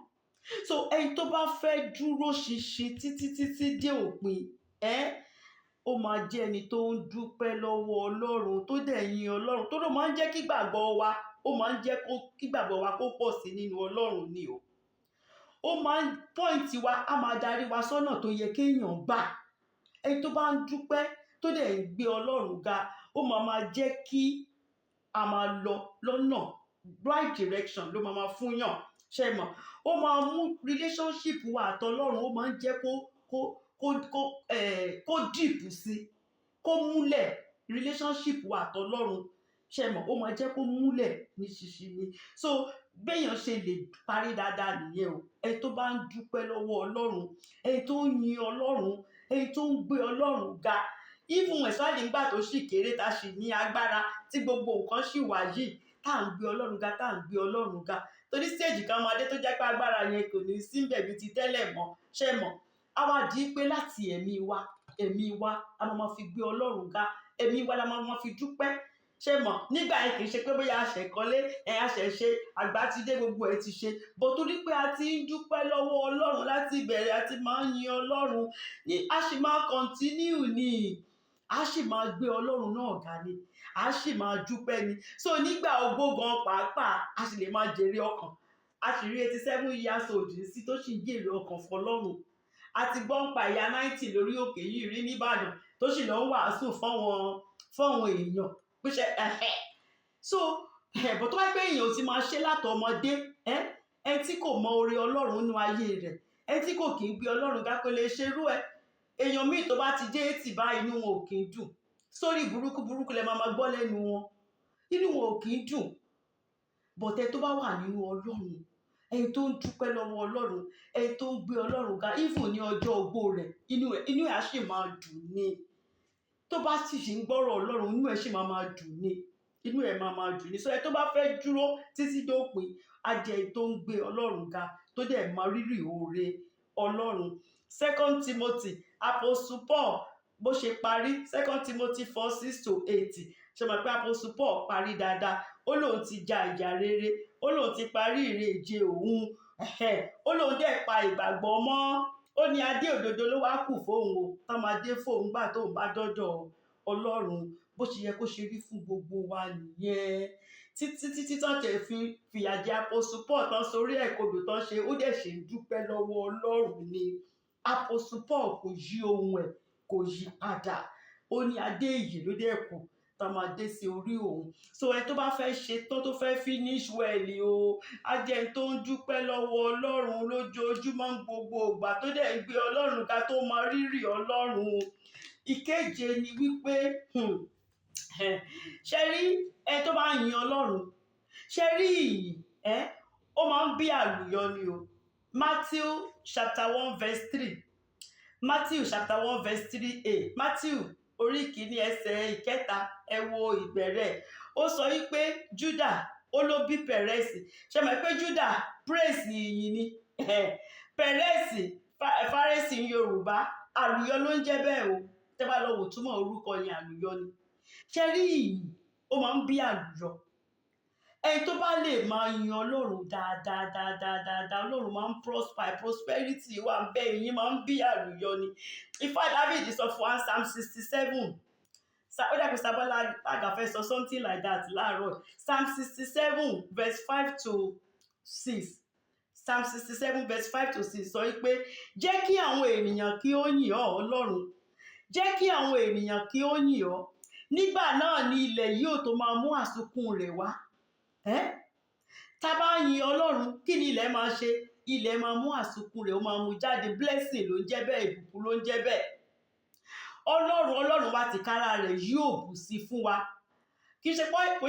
So ẹni tó bá fẹ́ dúró ṣinṣin títí dé òpin ó máa jẹ́ ẹni tó ń dúpẹ́ lọ́wọ́ Ọlọ́run tó dẹ̀ yin Ọlọ́run tó ló máa ń jẹ́ kí gbàgbọ́ wa ó máa ń jẹ́ kí gbàgbọ́ wa kó pọ̀ sí nínú Ọlọ́run ni o. Ó máa ń pọ́ìntì wa, á máa darí wa sọ́nà tó yẹ kéèyàn gbà. Ẹni tó bá ń dúpẹ́ tó dẹ̀ ń gbé Ọlọ́run ga ó máa jẹ́ kí a máa lọ lọ́nà right direction ló máa fún yàn. Ṣé mọ̀? Ó máa mú relationship wa àtọlọ́run ó máa ń jẹ́ kó deep sí, kó múlẹ̀ relationship wa àtọlọ́run. Ṣé mọ̀? Ó máa jẹ́ kó múlẹ̀ ní ṣinṣin ni. So béèyàn ṣe lè parí dáadáa nìyẹn o. Ẹni tó bá ń dúpẹ́ lọ́wọ́ Ọlọ́run, ẹni tó ń yin Ọlọ́run, ẹni tó ń gbé Ọlọ́run ga, even especially nígbà tó ṣì kéré tá ṣì ní agbára tí gbogbo nǹkan ṣì wà yìí tá à ń gbé Ọlọ́run ga. Torí stage kan máa dé tó jẹ́ pé agbára yẹn kò ní sí níbẹ̀ bí ti tẹ́lẹ̀ mọ́. Ṣé mọ̀? A wá di pé láti ẹ̀mí wa a máa fi gbé Ọlọ́run ga, ẹ̀mí wa la máa fi dúpẹ́. Ṣé mọ̀? Nígbà yẹn kì í ṣe pé bóyá aṣẹ̀kọ́lé aṣẹ̀ṣe àgbà ti dé gbogbo ẹ̀ ti ṣe, bó torí pé a ti ń dúpẹ́ lọ́wọ́ Ọlọ́run láti ìbẹ̀rẹ̀ àti máa ń yin Ọlọ́run ni a sì máa continue ni, a sì máa gbé Ọlọ́run náà ga ni, a sì máa dúpẹ́ ni. So nígbà ogbó gan pàápàá a sì lè máa jèrè ọkàn. A sì rí 87 years old sí tó sì ń jèrè ọkàn fún Ọlọ́run. A ti gbọ́ ń pa ìyá 90 lórí òkè yìí rí nìbàdàn tó sì lọ ń wàásù fáwọn èèyàn pèsè so bó tó bá pé èèyàn ti máa ṣe látọmọdé tí kò mọ oore Ọlọ́run nínú ayé rẹ̀, tí kò kì í gbé Ọlọ́run ga kó lè ṣerú èèyàn míì tó bá ti dé 80 báyìí inú wọn ò kì í dùn. Sórí burúkú lẹ máa gbọ́ lẹ́nu wọn, inú wọn ò kì í dùn. Bọ̀tẹ́ tó bá wà nínú Ọlọ́run, ẹni tó ń dúpẹ́ lọ́wọ́ Ọlọ́run, ẹni tó ń gbé Ọlọ́run ga even ní ọjọ́ ogbó rẹ̀ inú ẹ̀ á sì máa dùn ni. Tó bá sì ṣe ń gbọ́rọ̀ Ọlọ́run inú ẹ̀ sì máa dùn ni, inú ẹ̀ máa dùn ni. So ẹ tó bá fẹ́ dúró títí dópin á jẹ́ ẹni tó ń gbé Ọlọ́run ga tó dẹ̀ mọ rírì oore Ọlọ́run. 2 Timothy Apostle Paul bó ṣe parí 2 Timothy 4:6-8 ṣe mọ̀ pé Apostle Paul parí dáadáa. Ó lóun ti ja ìjà rere, ó lóun ti parí ìre-ìje òun, ó lóun dẹ̀ pa ìgbàgbọ́ mọ́. Ó ní adé òdodo ló wá kù fóun o tá máa dé fóun gbà tóun bá dọ́dọ̀ Ọlọ́run. Bó ṣe yẹ kó ṣe rí fún gbogbo wa nìyẹn. Títí tán tẹ̀ fìyà jẹ Apostle Paul tán sórí ẹ̀kodò tán ṣe ó dẹ̀ ṣe ń dúpẹ́ lọ́wọ́ Ọlọ́run ni. Apostle Paul kò yí ohun ẹ̀ kò yí padà. Ó ní adé ìyè ló dẹ̀ kù tá máa dé sí orí òun. So ẹ tó bá fẹ́ ṣe tán tó fẹ́ finish well o, á jẹ́ ẹni tó ń dúpẹ́ lọ́wọ́ Ọlọ́run lójoojúmọ́ gbogbo ìgbà tó dẹ̀ ń gbé Ọlọ́run ga tó mọ rírì Ọlọ́run. Ìkeje ni wípé ṣe rí ẹ tó bá yin Ọlọ́run, ṣe rí ìyìn ó máa ń bí àlùyọ ni o. Matthew chapter 1:3 Matthew chapter 1:3a Matthew orí kìíní ẹsẹ̀ ìkẹta ẹ wo ìbẹ̀rẹ̀. Ó sọ wípé Judah ó ló bí Pẹ̀rẹ́sì. Ṣé mọ̀ pé Judah praise ìyìn ni, Pẹ̀rẹ́sì Fárẹ́sì Yorùbá àlùyọ ló ń jẹ́ bẹ́ẹ̀ o. Tẹ́ bá lọ wò túmọ̀ orúkọ yẹn àlùyọ ni. Ṣé rí ìyìn ó máa ń bí àlùyọ. ẹni tó bá lè máa yin Ọlọ́run dáadáa Ọlọ́run máa ń prosperity wà ń bẹ ìyìn máa ń bí àlùyọ ni. Ifá David sọ fún wa Psalm 67 ó dàbí Sábọ́lá Àgàfẹ́ sọ something like that láàárọ̀. Psalm 67 verse 5 to 6 Psalm 67 verse 5 to 6 sọ pé jẹ́ kí àwọn ènìyàn kí ó yìn ọ́ Ọlọ́run, jẹ́ kí àwọn ènìyàn kí ó yìn ọ́, nígbà náà ni ilẹ̀ yóò tó máa mú àsùnkún rẹ̀ wá. Tá bá yin Ọlọ́run kí ni ilẹ̀ máa ṣe? Ilẹ̀ máa mú àsùnkún rẹ̀, ó máa mú jáde. Blessing ló ń jẹ́ bẹ́ẹ̀, ìbùkún ló ń jẹ́ bẹ́ẹ̀. Ọlọ́run wá tìkára rẹ̀ yóò bù sí fún wa. Kì í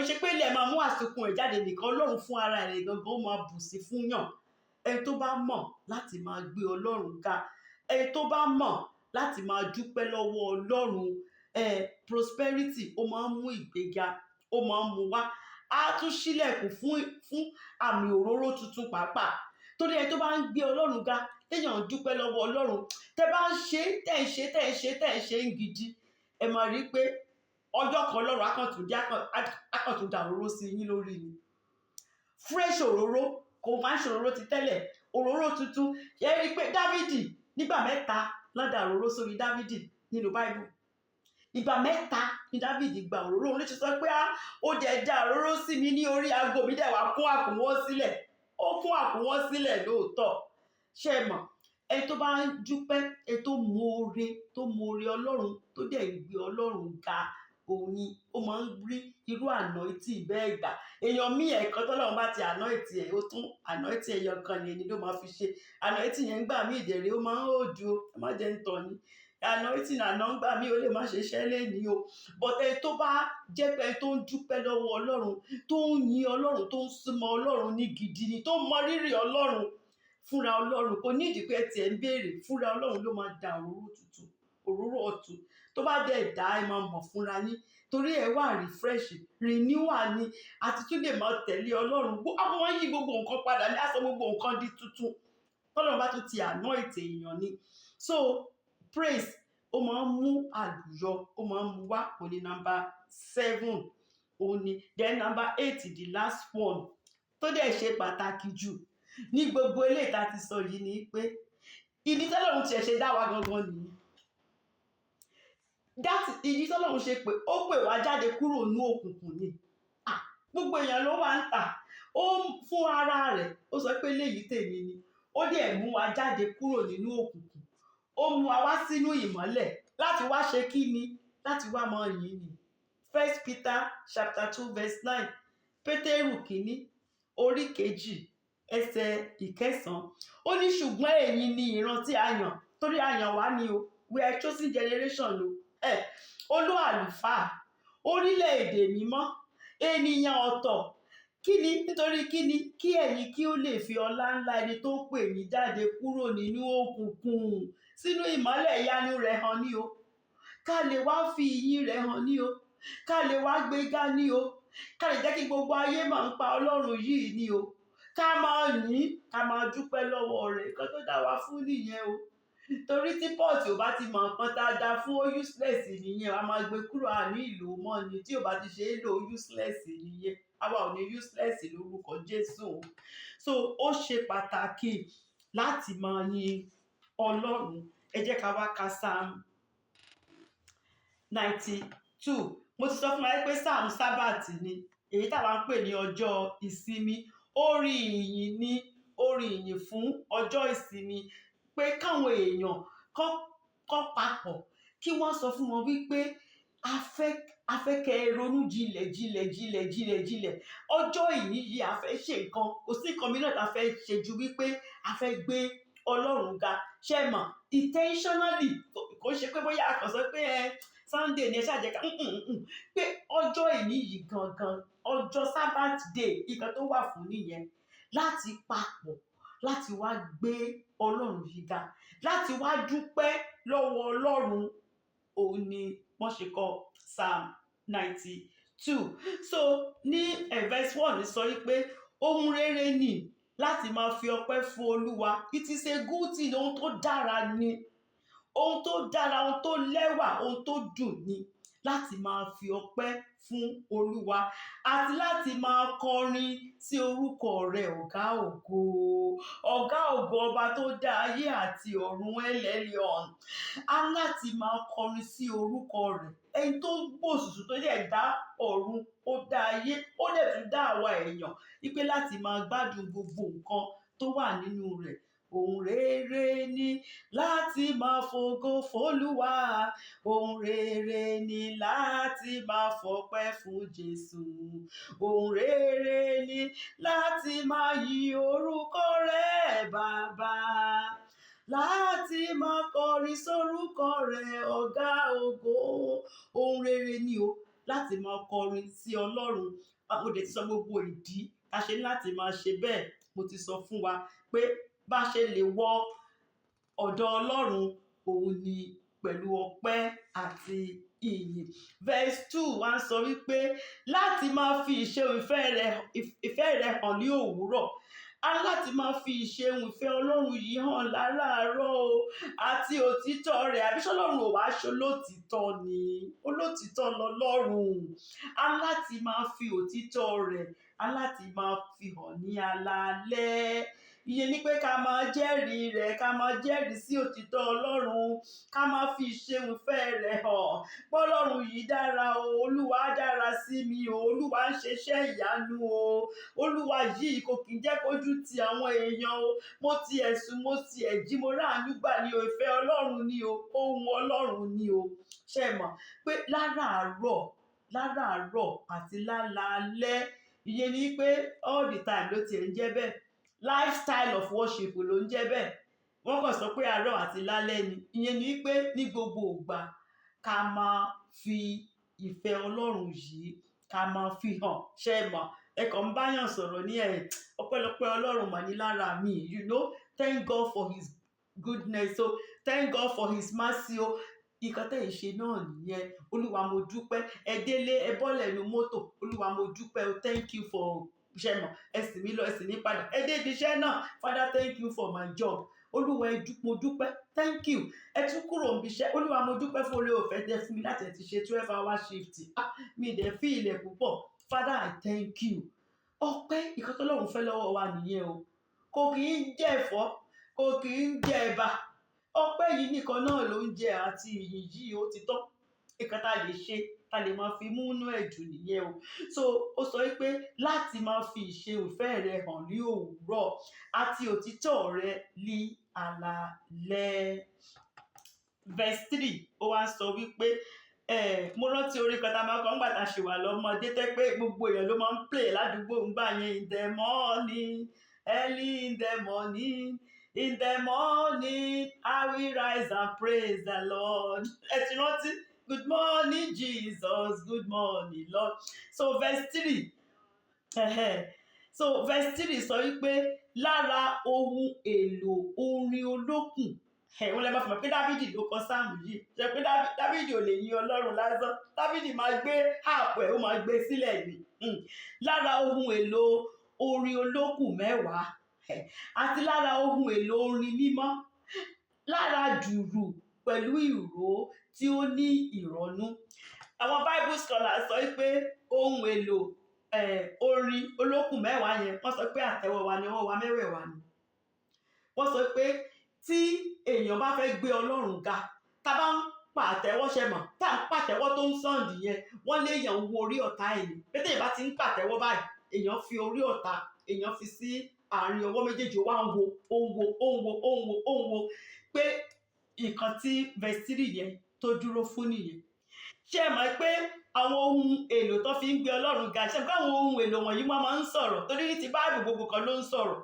ṣe pé ilẹ̀ máa mú àsùnkún rẹ̀ jáde nìkan, Ọlọ́run fún ara rẹ̀ gangan ó máa bù sí fún yàn. Ẹni tó bá mọ̀ láti máa gbé Ọlọ́run ga, ẹni tó bá mọ̀ láti máa dúpẹ́ lọ́wọ́ Ọlọ́run, prosperity ó máa ń mú ìgbéga, ó máa ń mú wá. Á tún ṣílẹ̀kùn fún àmì òróró tuntun pàápàá. Torí ẹni tó bá ń gbé Ọlọ́run ga, téèyàn ń dúpẹ́ lọ́wọ́ Ọlọ́run, tẹ́ bá ń ṣe tẹ́ ń ṣe ń gidi, ẹ máa rí pé ọjọ́ kan Ọlọ́run á kàn tún dà òróró sí yín lórí ni. Fresh òróró, kò máa ń ṣe òróró ti tẹ́lẹ̀, òróró tuntun. Ẹ rí pé Dávìdì nígbà 3 ló dà òróró sórí Dávìdì nínú Bible. Ìgbà 3 ni Dávìdì gba òróró. Òun ló ṣe sọ pé ó jẹ́ dà òróró sí mi ní orí aago mi dẹ̀ wá kún àkúnwọ́ sílẹ̀. Ó kún àkúnwọ́ sílẹ̀ lóòótọ́. Ṣé ẹ mọ̀? Ẹni tó bá ń dúpẹ́, ẹni tó mọ oore Ọlọ́run, tó dẹ̀ ń gbé Ọlọ́run ga, òun ni ó máa ń rí irú anointing bẹ́ẹ̀ gbà. Èèyàn míì ẹ̀kan tọ́lọ́run bá ti anointing ẹ̀, ó tún anointing ẹyọ kan yẹn ni ló máa fi ṣe. Anointing yẹn gbà mí ìdẹ̀rẹ̀ ó máa ń hold o, ẹ má jẹ́ ń tọ̀ ni. Anointing àná ń gbà mí ó lè má ṣe iṣẹ́ lẹ́ni o. But ẹni tó bá jẹ́ pé tó ń dúpẹ́ lọ́wọ́ Ọlọ́run, tó ń yin Ọlọ́run, tó ń súnmọ́ Ọlọ́run ní gidi ni, tó mọ rírì Ọlọ́run, fúnra Ọlọ́run kò ní ìdí pé tiẹ̀ ń béèrè, fúnra Ọlọ́run ló máa da òróró tuntun, òróró ọ̀tun. Tó bá dẹ̀ dá ẹ máa mọ̀ fúnra yín, torí ẹ wà refresh, renewal ni, àti tún lè máa tẹ̀lé Ọlọ́run. Àwọn wọ́n yí gbogbo nǹkan padà ní, á sọ gbogbo nǹkan di tuntun. Ọlọ́run bá tún ti anoint èèyàn ni. So praise ó máa ń mú àlùyọ, ó máa ń mú wá. Òní number 7 òní. Then number 8, the last one tó dẹ̀ ṣe pàtàkì jù ní gbogbo eléyìí tá ti sọ yìí ni pé ìdí tọ́lọ́run tiẹ̀ ṣe dá wa gangan nìyí. Ìdí tọ́lọ́run ṣe pé ó pè wá jáde kúrò ní òkùnkùn ni. Gbogbo èèyàn ló wà ń tà, ó fún ara rẹ̀, ó sọ pé léyìí tèmi ni. Ó dẹ̀ mú wa jáde kúrò nínú òkùnkùn, ó mú wa wá sínú ìmọ́lẹ̀ láti wá ṣe kí ni? Láti wá mọ yìn ni. 1 Peter chapter 2 verse 9. Pétérù kìíní orí 2 ẹsẹ̀ 9. Ó ní ṣùgbọ́n ẹ̀yin ni ìran tí a yàn, torí a yàn wá ni o. We are chosen generation o. Olú àlùfáà, orílẹ̀-èdè mímọ́, ènìyàn ọ̀tọ̀. Kíni? Nítorí kíni? Kí ẹ̀yin kí ó lè fi ọlá ńlá ẹni tó pè yín jáde kúrò nínú òkùnkùn sínú ìmọ́lẹ̀ ìyanu rẹ̀ hàn ní o. Ká lè wá fi ìyìn rẹ̀ hàn ní o. Ká lè wá gbéga ní o. Ká lè jẹ́ kí gbogbo ayé máa ń pa Ọlọ́run yìí ní o. Ká máa yìn, ká máa dúpẹ́ lọ́wọ́ rẹ̀. Nǹkan tó dá wa fún nìyẹn o. Torí tí pọ́ọ̀tì ò bá ti mọ nǹkan tá a dá fún, ó useless nìyẹn. A máa gbé kúrò, àní ìlò mọ́ ni. Tí ò bá ti ṣe é lò, useless nìyẹn. Àwa ò ní useless lórúkọ Jésù. So ó ṣe pàtàkì láti máa yin Ọlọ́run. Ẹ jẹ́ ká wá ka Psalm 92. Mo ti sọ fún wa pé Psalm Sábàtì ni, èyí táwa ń pè ní ọjọ́ ìsinmi. Orin ìyìn ni, orin ìyìn fún ọjọ́ ìsinmi. Pé káwọn èèyàn kọ́ papọ̀, kí wọ́n sọ fún wọn wípé a fẹ́ kẹ́ ronú jinlẹ̀. Ọjọ́ ìní yìí a fẹ́ ṣe nǹkan, kò sí nǹkan mìíràn tá a fẹ́ ṣe ju wípé a fẹ́ gbé Ọlọ́run ga. Ṣé mọ̀? Intentionally, kò ṣe pé bóyá a kàn sọ pé Sunday ni ẹ ṣàjẹ́ká. Pé ọjọ́ ìní yìí gangan, ọjọ́ Sabbath day, nǹkan tó wà fún nìyẹn. Láti papọ̀, láti wá gbé Ọlọ́run yìí ga, láti wá dúpẹ́ lọ́wọ́ Ọlọ́run. Òun ni wọ́n ṣe kọ Psalm 92. So ní verse 1 sọ wípé ohun rere ni láti máa fi ọpẹ́ fún Olúwa. It is a good thing, ohun tó dára ni, ohun tó dára, ohun tó lẹ́wà, ohun tó dùn ni láti máa fi ọpẹ́ fún Olúwa àti láti máa kọrin sí orúkọ rẹ̀ ọ̀gá ògo. Ọ̀gá ògo, ọba tó dá ayé àti ọ̀run ẹlẹ́lẹ́ọ̀n. A láti máa kọrin sí orúkọ rẹ̀. Ẹni tó gbòòsùsù tó dẹ̀ dá ọ̀run, ó dá ayé, ó dẹ̀ tún dá àwa èèyàn wípé láti máa gbádùn gbogbo nǹkan tó wà nínú rẹ̀. Ohun rere ni láti máa fògo f'Olúwa. Ohun rere ni láti máa fọpẹ́ fún Jésù. Ohun rere ni láti máa yìn orúkọ rẹ̀ Bàbá. Láti máa kọrin sórúkọ rẹ̀ ọ̀gá ògo. Ohun rere ni o láti máa kọrin sí Ọlọ́run. Mo dẹ̀ ti sọ gbogbo ìdí a ṣe láti máa ṣe bẹ́ẹ̀. Mo ti sọ fún wa pé bá ṣe lè wọ ọ̀dọ̀ Ọlọ́run òun ni pẹ̀lú ọpẹ́ àti ìyìn. Verse 2 wá sọ wípé láti máa fi ìṣeun ìfẹ́ rẹ̀ hàn ní òwúrọ̀. A láti máa fi ìṣeun ìfẹ́ Ọlọ́run yìí hàn láràárọ̀ o àti òtítọ́ rẹ̀. Àbí ṣọ́lọ́run ò wá ṣolótìítọ́ ni? Olótìítọ́ lọ́lọ́run. A láti máa fi òtítọ́ rẹ̀, a láti máa fi hàn ní alaalẹ́. Ìyẹn ni pé ká máa jẹ́rìí rẹ̀, ká máa jẹ́rìí sí òtítọ́ Ọlọ́run, ká máa fi ìṣeun ìfẹ́ rẹ̀ hàn. Ọlọ́run yìí dára o, Olúwa dára sí mi o, Olúwa ń ṣeṣẹ́ ìyanu o. Olúwa yìí kò kí ń jẹ́ kójú ti àwọn èèyàn o. Mo ti ẹ̀sùn, mo ti ẹ̀jí, mo ráàánú gbà ní o. Ìfẹ́ Ọlọ́run ni o, ohun Ọlọ́run ni o. Ṣé ẹ mọ̀ pé láràárọ̀ àti lálaalẹ́, ìyẹn ni pé all the time ló tiẹ̀ ń jẹ́ bẹ́ẹ̀. Lifestyle of worship ló ń jẹ́ bẹ́ẹ̀. Wọ́n kàn sọ pé àárọ̀ àti lálẹ́ ni. Ìyẹn ni pé ní gbogbo ìgbà ká máa fi ìfẹ́ Ọlọ́run yìí ká máa fi hàn. Ṣé ẹ mọ̀? Ẹ kàn ń báyàn sọ̀rọ̀ ní ọpẹ́lọpẹ́ Ọlọ́run mà ní lára mi. You know, thank God for his goodness o. Thank God for his mercy o. Ìkan tẹ́ ì ṣe náà nìyẹn. Olúwa mo dúpẹ́. Ẹ délé, ẹ bọ́lẹ̀ nínú mọ́tò. Olúwa mo dúpẹ́ o. Thank you for ṣé mọ̀, ẹ̀sìn mi lọ, ẹ̀sìn mi padà. Ẹ dé ibi iṣẹ́ náà. Father, thank you for my job. Olúwa mo dúpẹ́. Thank you. Ẹ tún kúrò níbi iṣẹ́. Olúwa mo dúpẹ́ fún oore ọ̀fẹ́ tẹ́ fún mi láti ti ṣe 12-hour shift. Mi dẹ̀ fi ilẹ̀ púpọ̀. Father, I thank you. Ọpẹ́ ìkan tó lọ́run fẹ́ lọ́wọ́ wa nìyẹn o. Kò kì í jẹ́ ẹ̀fọ́, kò kì í jẹ́ ẹ̀bà. Ọpẹ́ yìí nìkan náà ló ń jẹ àti ìyìn yìí ó ti tán. Ìkan tá lè ṣe, tá lè máa fi múnú ẹ̀dùn nìyẹn o. So ó sọ wípé láti máa fi ìṣeun ìfẹ́ rẹ̀ hàn ní òwúrọ̀ àti òtítọ́ rẹ̀ ní alaalẹ́. Verse 3 ó wá sọ wípé mo rántí orin kan tá máa kọ nígbà tá a ṣì wà lọ́mọdé tẹ́ pé gbogbo èèyàn ló máa ń play ládùúgbò ńgbà yẹn. In the morning, early in the morning, in the morning, I will rise and praise the Lord. Ẹ ti rántí? Good morning, Jesus. Good morning, Lord. So verse 3. So verse 3 sọ wípé lára ohun èlò orin olókùn. Wọ́n lè máa fi mọ̀ pé Dávìdì ló kọ sáàmù yìí. Ṣé pé Dávìdì ò lè yin Ọlọ́run lásán. Dávìdì máa gbé àpò ẹ̀, ó máa gbé sílẹ̀ ni. Lára ohun èlò orin olókùn 10. Àti lára ohun èlò orin mímọ́. Lára dùrù pẹ̀lú ìró tí ó ní ìrọ̀nú. Àwọn Bible scholars sọ pé ohun èlò orin olókùn 10 yẹn, wọ́n sọ pé àtẹ́wọ́ wa ni, ọwọ́ wa mẹ́wẹ̀ẹ̀wá ni. Wọ́n sọ pé tí èèyàn bá fẹ́ gbé Ọlọ́run ga, tá bá ń pàtẹ́wọ́ ṣe mọ̀, tá ń pàtẹ́wọ́ tó ń sọ̀ǹdì yẹn, wọ́n lé èèyàn wo orí ọ̀tá ẹ̀yìn. Pété èèyàn bá ti ń pàtẹ́wọ́ báyìí, èèyàn fi orí ọ̀tá, èèyàn fi sí àárín ọwọ́ méjèèjì, wá ń wo pé nǹkan tí verse 3 yẹn tó dúró fún nìyẹn. Ṣé ẹ mọ̀ pé àwọn ohun èlò tó fi ń gbé Ọlọ́run ga, ṣé àwọn ohun èlò wọ̀nyí wọ́n máa ń sọ̀rọ̀ torí ní ti Báíbù gbogbo kan ló ń sọ̀rọ̀.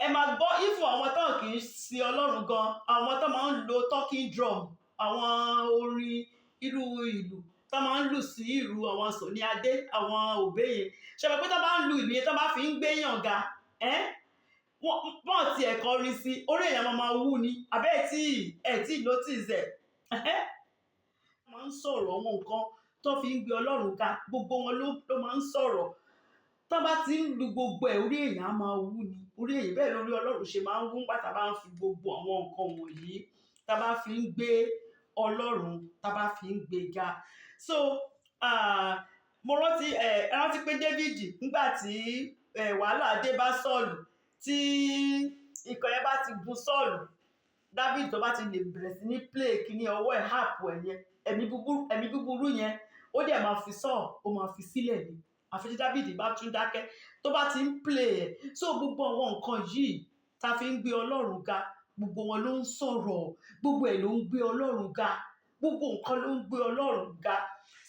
Ẹ máa gbọ́ ìfún àwọn tó kì í sin Ọlọ́run gan, àwọn tó máa ń lo talking drum, àwọn orin irú ìlú tó máa ń lù sí ìrù àwọn Sọ̀ní Adé, àwọn Òbéye. Ṣé ẹ mọ̀ pé tó bá ń lu ìlú yẹn tó bá fi ń gbéyàn ga, wọ́n ti ẹ̀kọ́ rí sí orí èèyàn máa wú ni, àbẹ́ ẹ̀ tí notice ẹ̀. Máa ń sọ̀rọ̀ àwọn nǹkan tó fi ń gbé Ọlọ́run ga, gbogbo wọn ló máa ń sọ̀rọ̀. Tó bá ti ń lu gbogbo ẹ̀, orí èèyàn á máa wú ni. Orí èèyàn bẹ́ẹ̀ lórí Ọlọ́run ṣe máa ń wú nígbà tá a bá ń fi gbogbo àwọn nǹkan wọ̀nyí tá a bá fi ń gbé Ọlọ́run tá a bá fi ń gbéga. So mo rántí pé David nígbà tí wàhálà dé bá Sọ́ọ̀lù, tí ikọ̀ yẹn bá ti gun Sọ́ọ̀lù, David tó bá ti lè bẹ̀rẹ̀ sí ní play kíní ọwọ́ ẹ̀ háàpù ẹ̀ yẹn, ẹ̀mí búburú yẹn ó dẹ̀ máa fi Sọ́ọ̀lù ó máa fi sílẹ̀ ni, àfi tí David bá tún dákẹ́ tó bá ti ń play ẹ̀. So gbogbo àwọn nǹkan yìí tá a fi ń gbé Ọlọ́run ga, gbogbo wọn ló ń sọ̀rọ̀, gbogbo ẹ̀ ló ń gbé Ọlọ́run ga, gbogbo nǹkan ló ń gbé Ọlọ́run ga.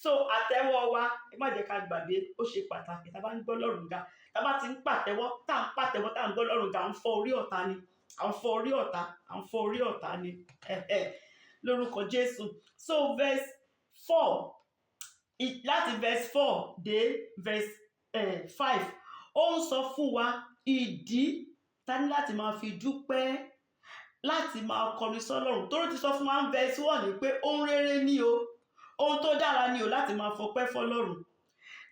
So àtẹ́wọ́ wa ẹ má jẹ́ ká gbàgbé, ó ṣe pàtàkì tá a bá ń gbé Ọlọ́run ga. Tá a bá ti ń pàtẹ́wọ́ tá à ń gbé Ọlọ́run ga, à ń fọ́ orí ọ̀tá ni, à ń fọ́ orí ọ̀tá ni lórúkọ Jésù. So verse 4, láti verse 4 dé verse 5, ó ń sọ fún wa ìdí tá ní láti máa fi dúpẹ́, láti máa kọrin sọ́lọ́run. Torí ti sọ fún wa ń verse 1 ni pé ohun rere ni o, ohun tó dára ni o láti máa fọpẹ́ fọ́lọ́run,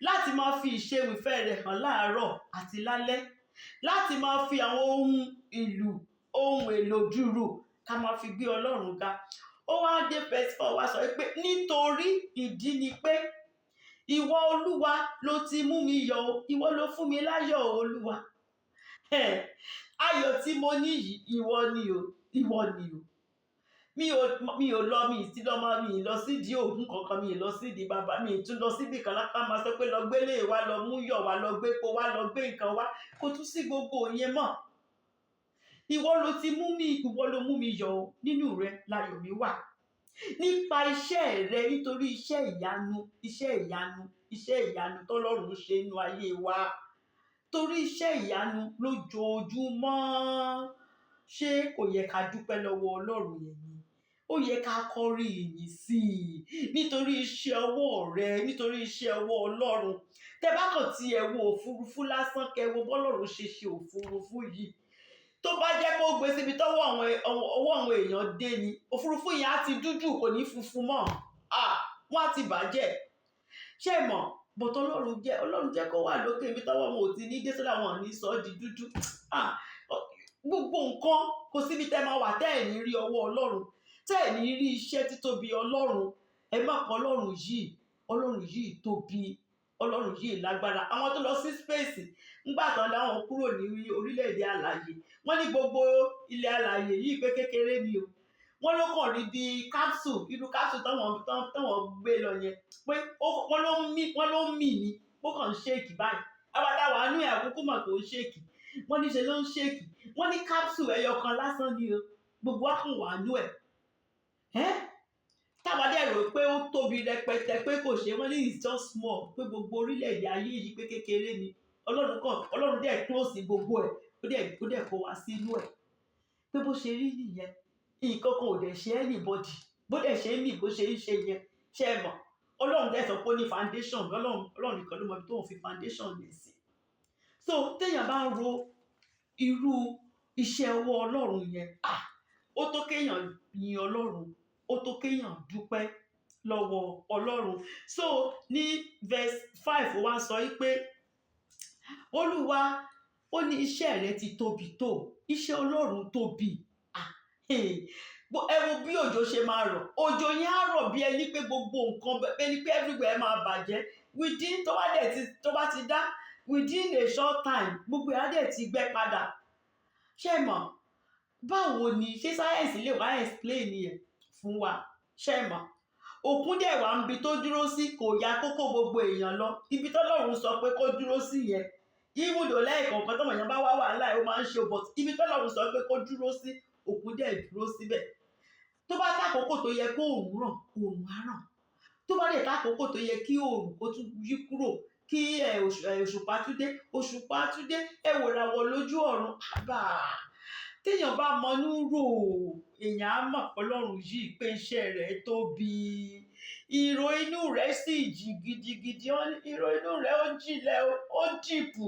láti máa fi ìṣe-ìfẹ́ rẹ̀ hàn láàárọ̀ àti lálẹ́, láti máa fi àwọn ohun èlò dùùrù ká máa fi gbé Ọlọ́run ga. Ó wá dé verse 4 wá sọ pé nítorí ìdí ni pé ìwọ Olúwa ló ti mú mi yọ̀ o, ìwọ ló fún mi láyọ̀ Olúwa. Ayọ̀ tí mo ní yìí ìwọ ni o. Mi ò lọ sídìí ògùn kankan, mi ò lọ sídìí bàbá, mi ò tún lọ sídìí kan lápá máa sọ pé lọ gbélé wa, lọ mú yọ̀ wá, lọ gbé epo wá, lọ gbé nǹkan wá, kò tún sí gbogbo yẹn mọ́. Ìwọ ló mú mi yọ̀ o, nínú rẹ láyọ̀ mi wà. Nípa iṣẹ́ rẹ, nítorí iṣẹ́ ìyanu tọ́lọ́run ṣe nínú ayé wa. Torí iṣẹ́ ìyanu lójoojúmọ́. Ṣé kò yẹ ká dúpẹ́ lọ́wọ́ Ọlọ́run yẹn ni? Ó yẹ ká kọrin ìyìn sí i nítorí iṣẹ́ ọwọ́ rẹ, nítorí iṣẹ́ ọwọ́ Ọlọ́run. Tẹ bá kàn tí ẹ wo òfurufú lásán, kẹ wo bọ́lọ́run ṣe òfurufú yìí. Tó bá jẹ́ pé ó gbé síbi tọ́wọ́ àwọn èèyàn dé ni, òfurufú yẹn á ti dúdú, kò ní funfun mọ́. Wọ́n á ti bàjẹ́. Ṣé mọ̀? Bọ̀tọ̀ Ọlọ́run jẹ́ kó wà lókè ibi tọ́wọ́ wọn ò ti ní dé sọ́dọ̀ àwọn ní sọ di dúdú. Gbogbo nǹkan kò síbi tẹ́ máa wà tẹ́ ẹ̀ ní rí ọwọ́ Ọlọ́run, tẹ́ ẹ̀ ní rí iṣẹ́ títóbi Ọlọ́run. Ẹ má pọ̀ Ọlọ́run yìí tóbi, Ọlọ́run yìí lágbára. Àwọn tó lọ sí space ńgbà tán láwọn kúrò ní orílẹ̀-èdè alààyè, wọ́n ní gbogbo ilẹ̀ alààyè yìí pé kékeré ni o. Wọ́n ló kàn rí bí capsule, irú capsule táwọn gbé lọ yẹn, pé wọ́n ló ń mì ní, ó kàn ń ṣéèkì báyìí. Abata wà nú ẹ̀ àkókò mọ̀ tó ń ṣéèkì. Wọ́n ní ṣe ló ń ṣéèkì. Wọ́n ní capsule ẹyọ kan lásán ni o, gbogbo wa kàn wà nú ẹ̀. Táwa dẹ̀ rò pé ó tóbi rẹpẹtẹ pé kò ṣe, wọ́n ní it's just small, pé gbogbo orílẹ̀-èdè ayé yìí pé kékeré ni. Ọlọ́run dẹ̀ close gbogbo ẹ̀, ó dẹ̀ kó wa sínú ẹ̀. Pé bó ṣe rí nìyẹn, nǹkan kan ò dẹ̀ ṣe anybody, bó dẹ̀ ṣe ń mì bó ṣe ń ṣe yẹn, ṣe é mọ̀. Ọlọ́run dẹ̀ sọ pé ó ní foundation, Ọlọ́run nìkan ló mọ ibi tó ń fi foundation lè sí. So téèyàn bá ń ro irú iṣẹ́ ọwọ́ Ọlọ́run yẹn, ó tó kéèyàn yin Ọlọ́run, ó tó kéèyàn dúpẹ́ lọ́wọ́ Ọlọ́run. So ní verse 5 wá sọ pé Olúwa, ó ní iṣẹ́ rẹ ti tóbi tó, iṣẹ́ Ọlọ́run tóbi. Ẹ wo bí òjò ṣe máa rọ̀, òjò yẹn á rọ̀ bí ẹni pé gbogbo nǹkan, ẹni pé everywhere máa bàjẹ́. Tó bá ti dá within a short time, gbogbo ẹ̀ á dẹ̀ ti gbẹ padà. Ṣé mọ̀? Báwo ni ṣé sáyẹ́ǹsì lè wá explain ẹ̀ fún wa? Ṣé mọ̀? Òkun dẹ̀ wà níbi tó dúró sí, kò ya kókó gbogbo èèyàn lọ. Ibi tọ́lọ́run sọ pé kó dúró sí yẹn, ibùdó lẹ́ẹ̀kọ̀ọ̀kan tọ́mọ èèyàn bá wá wàhálà ó máa ń ṣe, but ibi tọ́lọ́run sọ pé kó dúró sí, òkun dẹ̀ dúró síbẹ̀. Tó bá tákòókò tó yẹ kó òòrùn ràn, òòrùn á ràn. Tó bá dẹ̀ tákòókò tó yẹ kí òòrùn kó tún yí kúrò, kí òṣùpá tún dé, ẹ wò ràwọ̀ lójú ọ̀run. Téèyàn bá mọnú rò, èèyàn á mọ̀ Ọlọ́run yìí pé iṣẹ́ rẹ̀ tóbi. Ìrò inú rẹ̀ sì jì gidigidi. Ìrò inú rẹ̀ ó jìnlẹ̀, ó dìpù.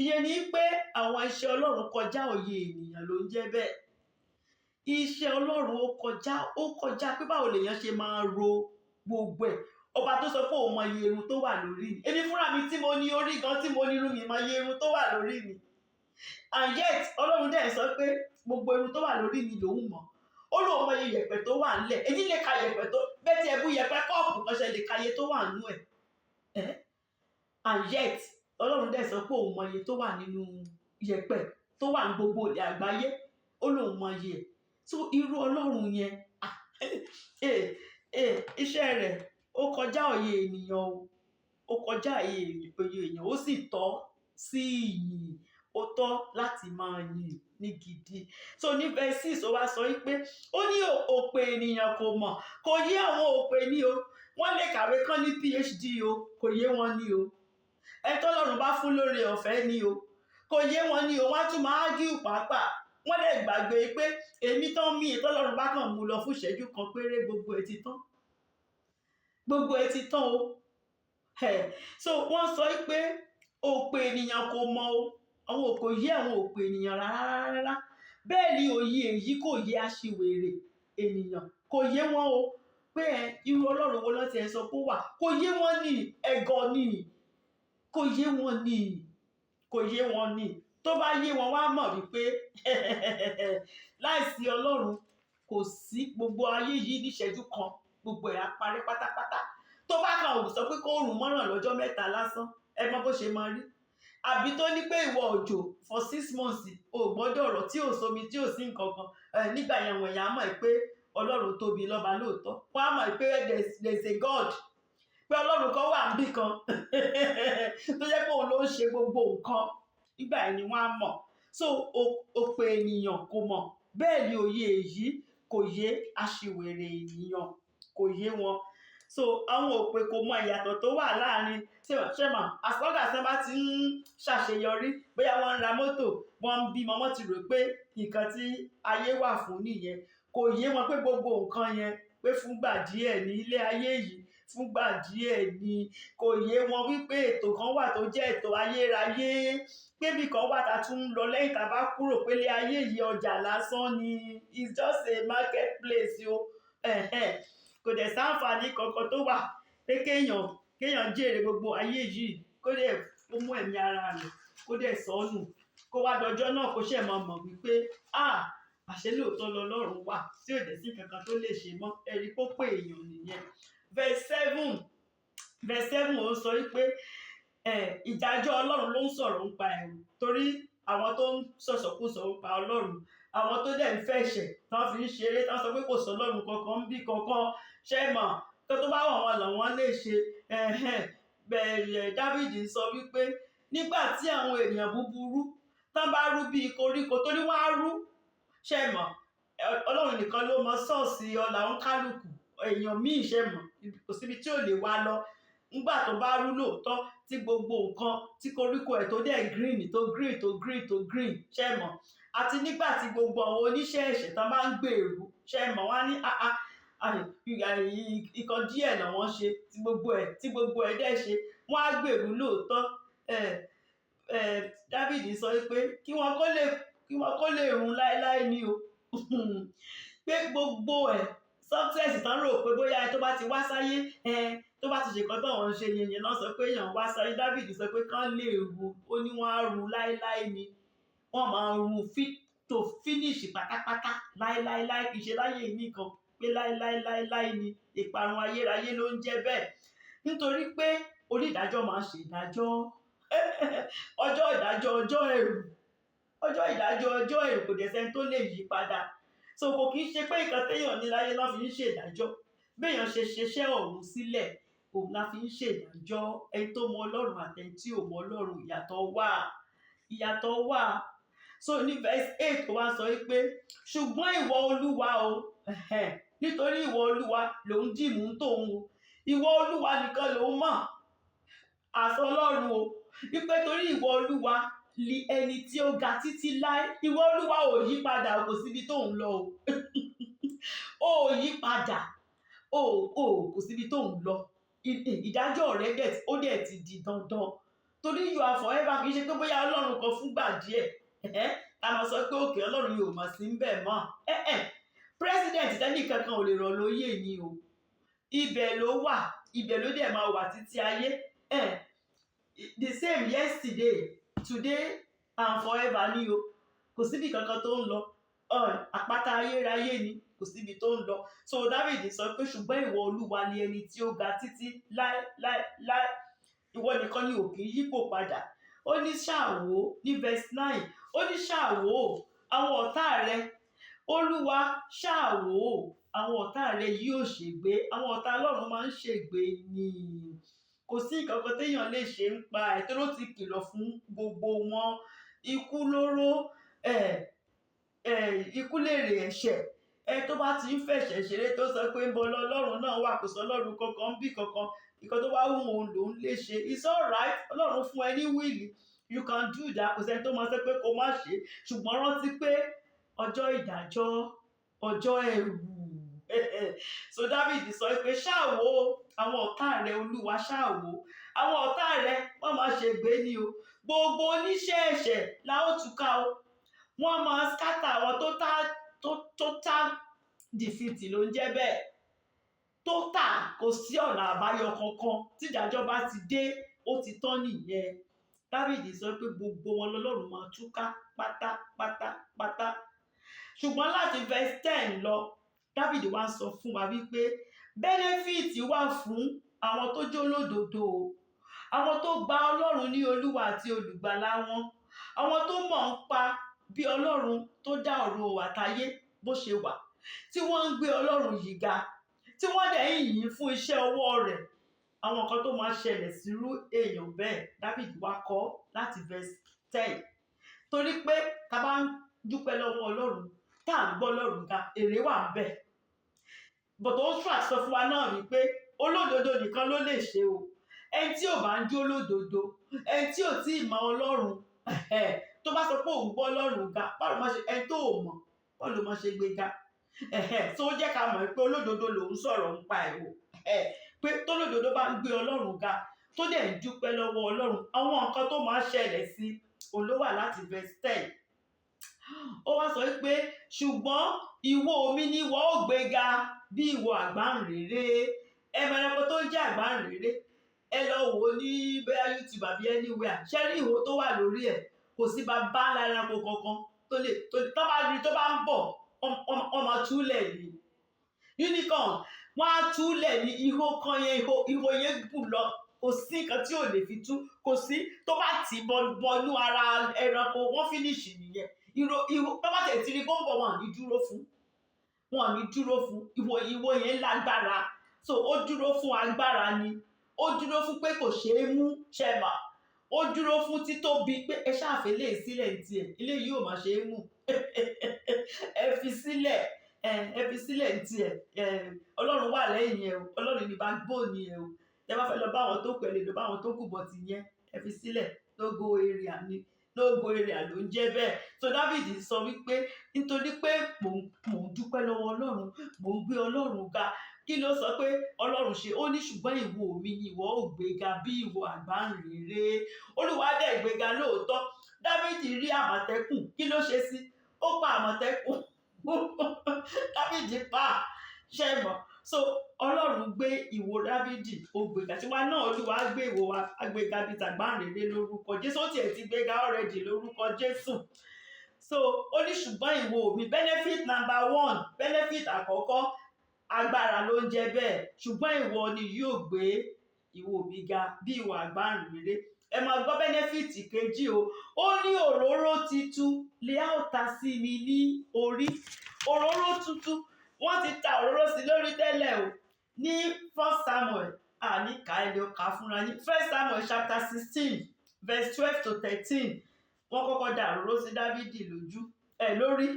Ìyẹn ni pé àwọn iṣẹ́ Ọlọ́run kọjá òye ènìyàn ló ń jẹ́ bẹ́ẹ̀. Iṣẹ́ Ọlọ́run ó kọjá pé báwo lèèyàn ṣe máa ro gbogbo ẹ̀. Ọba tó sọ pé òun mọ iye irun tó wà lórí mi. Èmi fúnra mi tí mo ní orí gan, tí mo ní irun mi, mọ iye irun tó wà lórí mi. And yet Ọlọ́run dẹ̀ sọ pé gbogbo irun tó wà lórí mi lòun mọ̀. ó lóun mọ iye yẹ̀pẹ̀ tó wà ńlẹ̀ èyí lè ka yẹ̀pẹ̀ tó bẹ́ẹ̀ tí ẹ bú yẹ̀pẹ̀ kọ́ọ̀pù kan ṣe lè ka iye tó wà nínú ẹ̀ and yet ọlọ́run dẹ̀ sọ pé òun mọ iye tó wà nínú yẹ̀pẹ̀ tó wà ní gbogbo ilẹ̀ àgbáyé ó lóun mọ iye ẹ̀ so irú ọlọ́run yẹn iṣẹ́ rẹ̀ ó kọjá òye ènìyàn ó kọjá òye èèyàn ó sì tọ́ sí ìyìn ó tọ́ láti máa yìn ní gidi so ní verse 6 ó wá sọ wípé ó ní òpè ènìyàn kò mọ̀ kò yé àwọn òpè ní o wọ́n lè kàwé kán ní PhD o kò yé wọn ní o ẹ tọ́lọ́run bá fún lóore ọ̀fẹ́ ní o kò yé wọn ní o wọ́n á tún máa ágíù pàápàá wọ́n lè gbàgbé pé èmi tán mí tọ́lọ́run bá kàn mú lọ fún ìṣẹ́jú kan péré gbogbo ẹ̀ ti tán o so wọ́n sọ pé òpè ènìyàn kò mọ̀ o àwọn òkò yé àwọn òpè ènìyàn rárá bẹ́ẹ̀ ni òye èyí kò yé aṣiwèrè ènìyàn kò yé wọn o pé irú ọlọ́run wo lọ́tí ẹ sọ pé wà kò yé wọn ní ẹ̀gọ́ ní kò yé wọn ní tó bá yé wọn wá mọ̀ wípé láìsí ọlọ́run kò sí gbogbo ayé yìí níṣẹ́jú kan gbogbo ẹ̀ á parí pátápátá tó bá kàn ò sọ pé kó rùn mọ́ràn lọ́jọ́ mẹ́ta lásán ẹ mọ̀ bó ṣe máa rí àbí tó ní pé ìwọ òjò for 6 months ò gbọ́dọ̀ ọ̀rọ̀ tí ò sómi tí ò sí nǹkan kan nígbà yẹn wọ̀nyí á mọ̀ pé ọlọ́run tóbi lọ́ba lóòótọ́ wọ́n á mọ̀ pé there's a God pé ọlọ́run kan wà níbì kan tó jẹ́ pé òun ló ń ṣe gbogbo nǹkan nígbà yẹn ni wọ́n á mọ̀ so òpè ènìyàn kò mọ̀ bẹ́ẹ̀ ni òye èyí kò yé aṣiwèrè ènìyàn kò yé wọn so àwọn òpè kò mọ ìyàtọ̀ tó wà láàrin ṣẹ́mà as long as wọ́n bá ti ń ṣàṣeyọrí bóyá wọ́n ń ra mọ́tò wọ́n ń bímọ wọ́n ti rò pé nǹkan tí ayé wà fún nìyẹn kò yé wọn pé gbogbo nǹkan yẹn pé fúngbà díẹ̀ ní ilé ayé yìí fúngbà díẹ̀ ni kò yé wọn wípé ètò kan wà tó jẹ́ ètò ayérayé pébì kan wà tá tún ń lọ lẹ́yìn tá bá kúrò pélé ayé yìí ọjà lásán ni it's just a market place o kò dẹ̀ sáǹfààní kankan tó wà pé kéèyàn jèrè gbogbo ayé yìí kó dẹ̀ ó mú ẹ̀mí ara rẹ̀ kó dẹ̀ sọnù kó wá dọjọ́ náà kó ṣẹ̀ mọ̀ wípé àṣẹ lóòótọ́ lọ́lọ́run wà tí ò dẹ̀ sí kankan tó lè ṣe mọ́ ẹ̀rí kó pé èèyàn nìyẹn verse 7 ó sọ wípé ìdájọ́ ọlọ́run ló ń sọ̀rọ̀ nípa ẹ̀rù torí àwọn tó ń sọ̀sọ̀kúsọ nípa ọlọ́run àwọn tó dẹ̀ ń fẹ̀ṣẹ̀ tán fi ń ṣeré tán sọ pé kò sọ ọlọ́run kankan ń bí kankan ṣe mọ̀ tó bá wọ̀ wọn làwọn lè ṣe bẹ̀rẹ̀ Dáfídì sọ wípé nígbà tí àwọn èèyàn búburú tán bá rú bíi koríko tó ní wọ́n á rú ṣe mọ̀ ọlọ́run nìkan ló mọ ṣọ́ọ̀ṣì ọlà ń kálukú èèyàn míì ṣe mọ̀ kò síbi tí ò lè wá lọ nígbà tó bá rú lóòótọ́ tí gbogbo nǹkan tí koríko ẹ̀ tó dẹ̀ green ṣe mọ̀ àti nígbà tí gbogbo àwọn oníṣẹ́ ẹ̀ṣẹ̀ tán bá ń gbèrú ṣe mọ̀ wá ní ìkan díẹ̀ làwọn ṣe tí gbogbo ẹ̀ dẹ̀ ṣe wọ́n á gbèrú lóòótọ́ Dáfídì sọ pé kí wọ́n kó lè run láéláé ní o pé gbogbo ẹ̀ success tán rò pé bóyá tó bá ti wá sáyé tó bá ti ṣèkan tó wọ́n ń ṣe yẹn náà sọ pé èèyàn wá sáyé Dáfídì sọ pé kán lè ru ó ní wọ́n á ru láéláé ni wọ́n máa ru to finish pátápátá láéláé kì í ṣe láyé nìkan pé láéláé ni ìparun ayérayé ló ń jẹ́ bẹ́ẹ̀ nítorí pé onídàájọ́ máa ṣe ìdájọ́ ọjọ́ ìdájọ́ ọjọ́ ẹ̀rù kò dẹ̀ sẹ́ni tó lè yí padà so kò kì í ṣe pé nǹkan téèyàn ní láyé náà fi ń ṣe ìdájọ́ béèyàn ṣe ṣeṣẹ́ ọ̀run sílẹ̀ òun la fi ń ṣe ìdájọ́ ẹni tó mọ ọlọ́run àtẹni tí ò mọ ọlọ́run ìyàtọ̀ wà so ní verse 8 wá sọ pé ṣùgbọ́n ìwọ olúwa o nítorí ìwọ olúwa lòun dìmú tòun o ìwọ olúwa nìkan lòun mọ̀ àsọ ọlọ́run o wípé torí ìwọ olúwa li ẹni tí ó ga títí láé ìwọ olúwa ò yí padà kò síbi tó ń lọ o ò yí padà kò síbi tó ń lọ ìdájọ́ rẹ̀ ó dẹ̀ ti di dandan torí you are forever kì í ṣe pé bóyá ọlọ́run kan fúngbà díẹ̀ a máa sọ pé òkè ọlọ́run yóò mọ̀ sí ń bẹ̀ mọ́ president tẹ́nì kankan ò lè rọ̀ lóyè ni o ibẹ̀ ló wà ibẹ̀ ló dẹ̀ máa wà títí ayé the same yesterday today and forever ni o kò síbi kankan tó ń lọ àpáta ayérayé ni kò síbi tó ń lọ. So Dáfídì sọ pé ṣùgbọ́n ìwọ Olúwa ni ẹni tí ó ga títí láé, ìwọ nìkan ni ò kì í yípo padà. Ó ní ṣàwó ní verse 9, ó ní ṣàwó àwọn ọ̀tá rẹ, Olúwa ṣàwó àwọn ọ̀tá rẹ yóò ṣègbé. Àwọn ọ̀tá Ọlọ́run máa ń ṣègbé ni, kò sí nǹkan kan téèyàn lè ṣe ń pa ẹ̀ tó ló ti kìlọ̀ fún gbogbo wọn. Ikú lóró, ikú lèrè ẹ̀ṣẹ̀. Tó bá ti ń fẹ̀ṣẹ̀ ṣeré tó sọ pé ń bọ Ọlọ́run náà wà, kò sọ Ọlọ́run kankan bí kankan, nǹkan tó bá wù òun lòún lè ṣe. It's alright, Ọlọ́run fún ẹ ní wíìlì, you can do that, kò sẹ́ni tó máa sọ pé kó má ṣe. Ṣùgbọ́n rántí pé ọjọ́ ìdájọ́, ọjọ́ ẹ̀rù. So Dáfídì sọ pé ṣàwó àwọn ọ̀tá rẹ Olúwa, ṣàwó àwọn ọ̀tá rẹ, wọ́n máa ṣègbé ni o. Gbogbo oníṣẹ́ ẹ̀ṣẹ̀ la ó túká o. Wọ́n máa scatter àwọn total defeat ló ń jẹ́ bẹ́ẹ̀. Total, kò sí ọ̀nà àbáyọ kankan. Tí ìdájọ́ bá ti dé, ó ti tán nìyẹn. Dáfídì sọ pé gbogbo wọn lọ́lọ́run máa túká pátápátá. Ṣùgbọ́n láti verse 10 lọ, Dáfídì wá sọ fún wa wípé benefit wà fún àwọn tó jẹ́ olódodo, àwọn tó gba Ọlọ́run ní Olúwa àti olùgbàlà wọn, àwọn tó mọ̀ ń pa bí Ọlọ́run tó dá ọ̀run àtayé bó ṣe wà, tí wọ́n ń gbé Ọlọ́run yìí ga, tí wọ́n dẹ̀ ń yìn fún iṣẹ́ ọwọ́ rẹ̀. Àwọn nǹkan tó máa ṣẹlẹ̀ sírú èèyàn bẹ́ẹ̀, Dáfídì wá kọ láti verse 10. Torí pé tá bá ń dúpẹ́ lọ́wọ́ Ọlọ́run, tá à ń gbọ́ Ọlọ́run ga, èrè wà ń bẹ̀. But ó sọ fún wa náà wípé olódodo nìkan ló lè ṣe o. Ẹni tí ò bá ń jó olódodo, ẹni tí ò tí ì mọ Ọlọ́run, tó bá sọ pé òun gbọ́ Ọlọ́run ga, báwo máa ṣe, ẹni tó ò mọ̀, báwo ló máa ṣe gbé ga? So ó jẹ́ ká mọ̀ pé olódodo lòun sọ̀rọ̀ ń pa ẹ̀ o. Pé tólódodo bá ń gbé Ọlọ́run ga, tó dẹ̀ ń dúpẹ́ lọ́wọ́ Ọlọ́run, àwọn nǹkan tó máa ṣẹlẹ̀ sí òun ló wà láti verse 10. Ó wá sọ pé ṣùgbọ́n ìwo mi ni ìwọ ó gbéga bí ìwo àgbáǹréré. Ẹranko tó ń jẹ́ àgbáǹréré, ẹ lọ wò ó ní bóyá YouTube àbí anywhere, ṣé rí ìwo tó wà lórí ẹ̀? Kò sí bàbá ńlá ẹranko kankan tó lè tó bá rí tó bá ń bọ̀, wọ́n máa túlẹ̀ ní unicorn, wọ́n á túlẹ̀ ní ihò kan yẹn, ihò yẹn gùn lọ, kò sí nǹkan tí ò lè fi tú, kò sí tó bá tì bọnú ara ẹranko, wọ́n finish nìyẹn. Ihò tó bá tẹ̀ tí rí bọ́ǹbọ̀, wọn ní dúró fún, ihò yẹn lágbára. So ó dúró fún agbára ni, ó dúró fún pé kò ṣeé mú ṣẹ̀mà, ó dúró fún títóbi pé ẹ ṣáàfẹ́ lè sílẹ̀ tiẹ̀, ilé yìí ò máa ṣe é mú. Ẹ fi sílẹ̀ tiẹ̀. Ọlọ́run wà lẹ́yìn ẹ̀ o, Ọlọ́run ní backbone ẹ̀ o. Tẹ́ bá fẹ́ lọ bá àwọn tó kù, ẹ lè lọ bá àwọn tó kù, bọ̀ ti yẹn ẹ fi sílẹ̀. Lógo area ni, lógo area ló ń jẹ́ bẹ́ẹ̀. So Dáfídì sọ wípé nítorí pé mò ń dúpẹ́ lọ́wọ́ Ọlọ́run, mò ń gbé Ọlọ́run ga. Kí ló sọ pé Ọlọ́run ṣe? Ó ní ṣùgbọ́n ìwo mi ni ìwọ ó gbéga bí ìwo àgbáǹréré. Olúwa dẹ̀ gbéga lóòótọ́. Dáfídì rí àmọ̀tẹ́kùn, kí ló ṣe sí? Ó pa àmọ̀tẹ́kùn. Dáfídì pa ṣẹ̀mọ̀. So Ọlọ́run gbé ìwo Dáfídì, ó gbéga. Tiwa náà Olúwa gbé ìwo wa, agbéga bíi tàgbáǹréré lórúkọ Jésù. Ó tiẹ̀ ti gbéga already lórúkọ Jésù. So ó ní ṣùgbọ́n ìwo mi, benefit number 1, benefit àkọ́kọ́, agbára ló ń jẹ́ bẹ́ẹ̀. Ṣùgbọ́n ìwọ ni yóò gbé ìwo mi ga bí ìwo àgbáǹréré. Ẹ máa gbọ́ benefit kejì o. Ó ní òróró titun lè á ó ta sí mi ní orí. Òróró tuntun, wọ́n ti ta òróró sí lórí tẹ́lẹ̀ o. Ní 1 Samuel, ní ká ẹ lè kà fúnra yín. 1 Samuel chapter 16 verse 12 to 13. Wọ́n kọ́kọ́ da òróró sí Dáfídì lórí.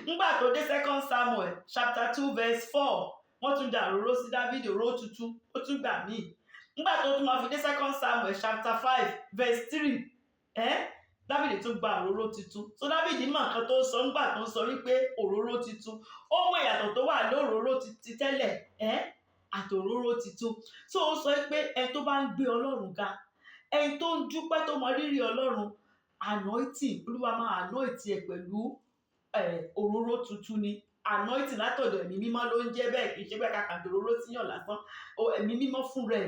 Nígbà tó dé 2 Samuel chapter 2 verse 4, wọ́n tún da òróró sí Dáfídì, òróró tuntun, ó tún gbà míì. Nígbà tó tún máa fi dé 2 Samuel chapter 5 verse 3, Dáfídì tún gba òróró tuntun. So Dáfídì mọ̀ nǹkan tó sọ nígbà tó ń sọ wípé òróró tuntun. Ó mọ ìyàtọ̀ tó wà lóróró ti tẹ́lẹ̀, àti òróró tuntun. So ó sọ pé ẹni tó bá ń gbé Ọlọ́run ga, ẹni tó ń dúpẹ́ tó mọ rírì Ọlọ́run, anointing, Olúwa máa anointing ẹ̀ pẹ̀lú òróró tuntun ni. Anointing látọ̀dọ̀ ẹ̀mí mímọ́ ló ń jẹ́ bẹ́ẹ̀, kì í ṣe pé kàkà dòróró síyàn lásán. Ẹ̀mí mímọ́ fún rẹ̀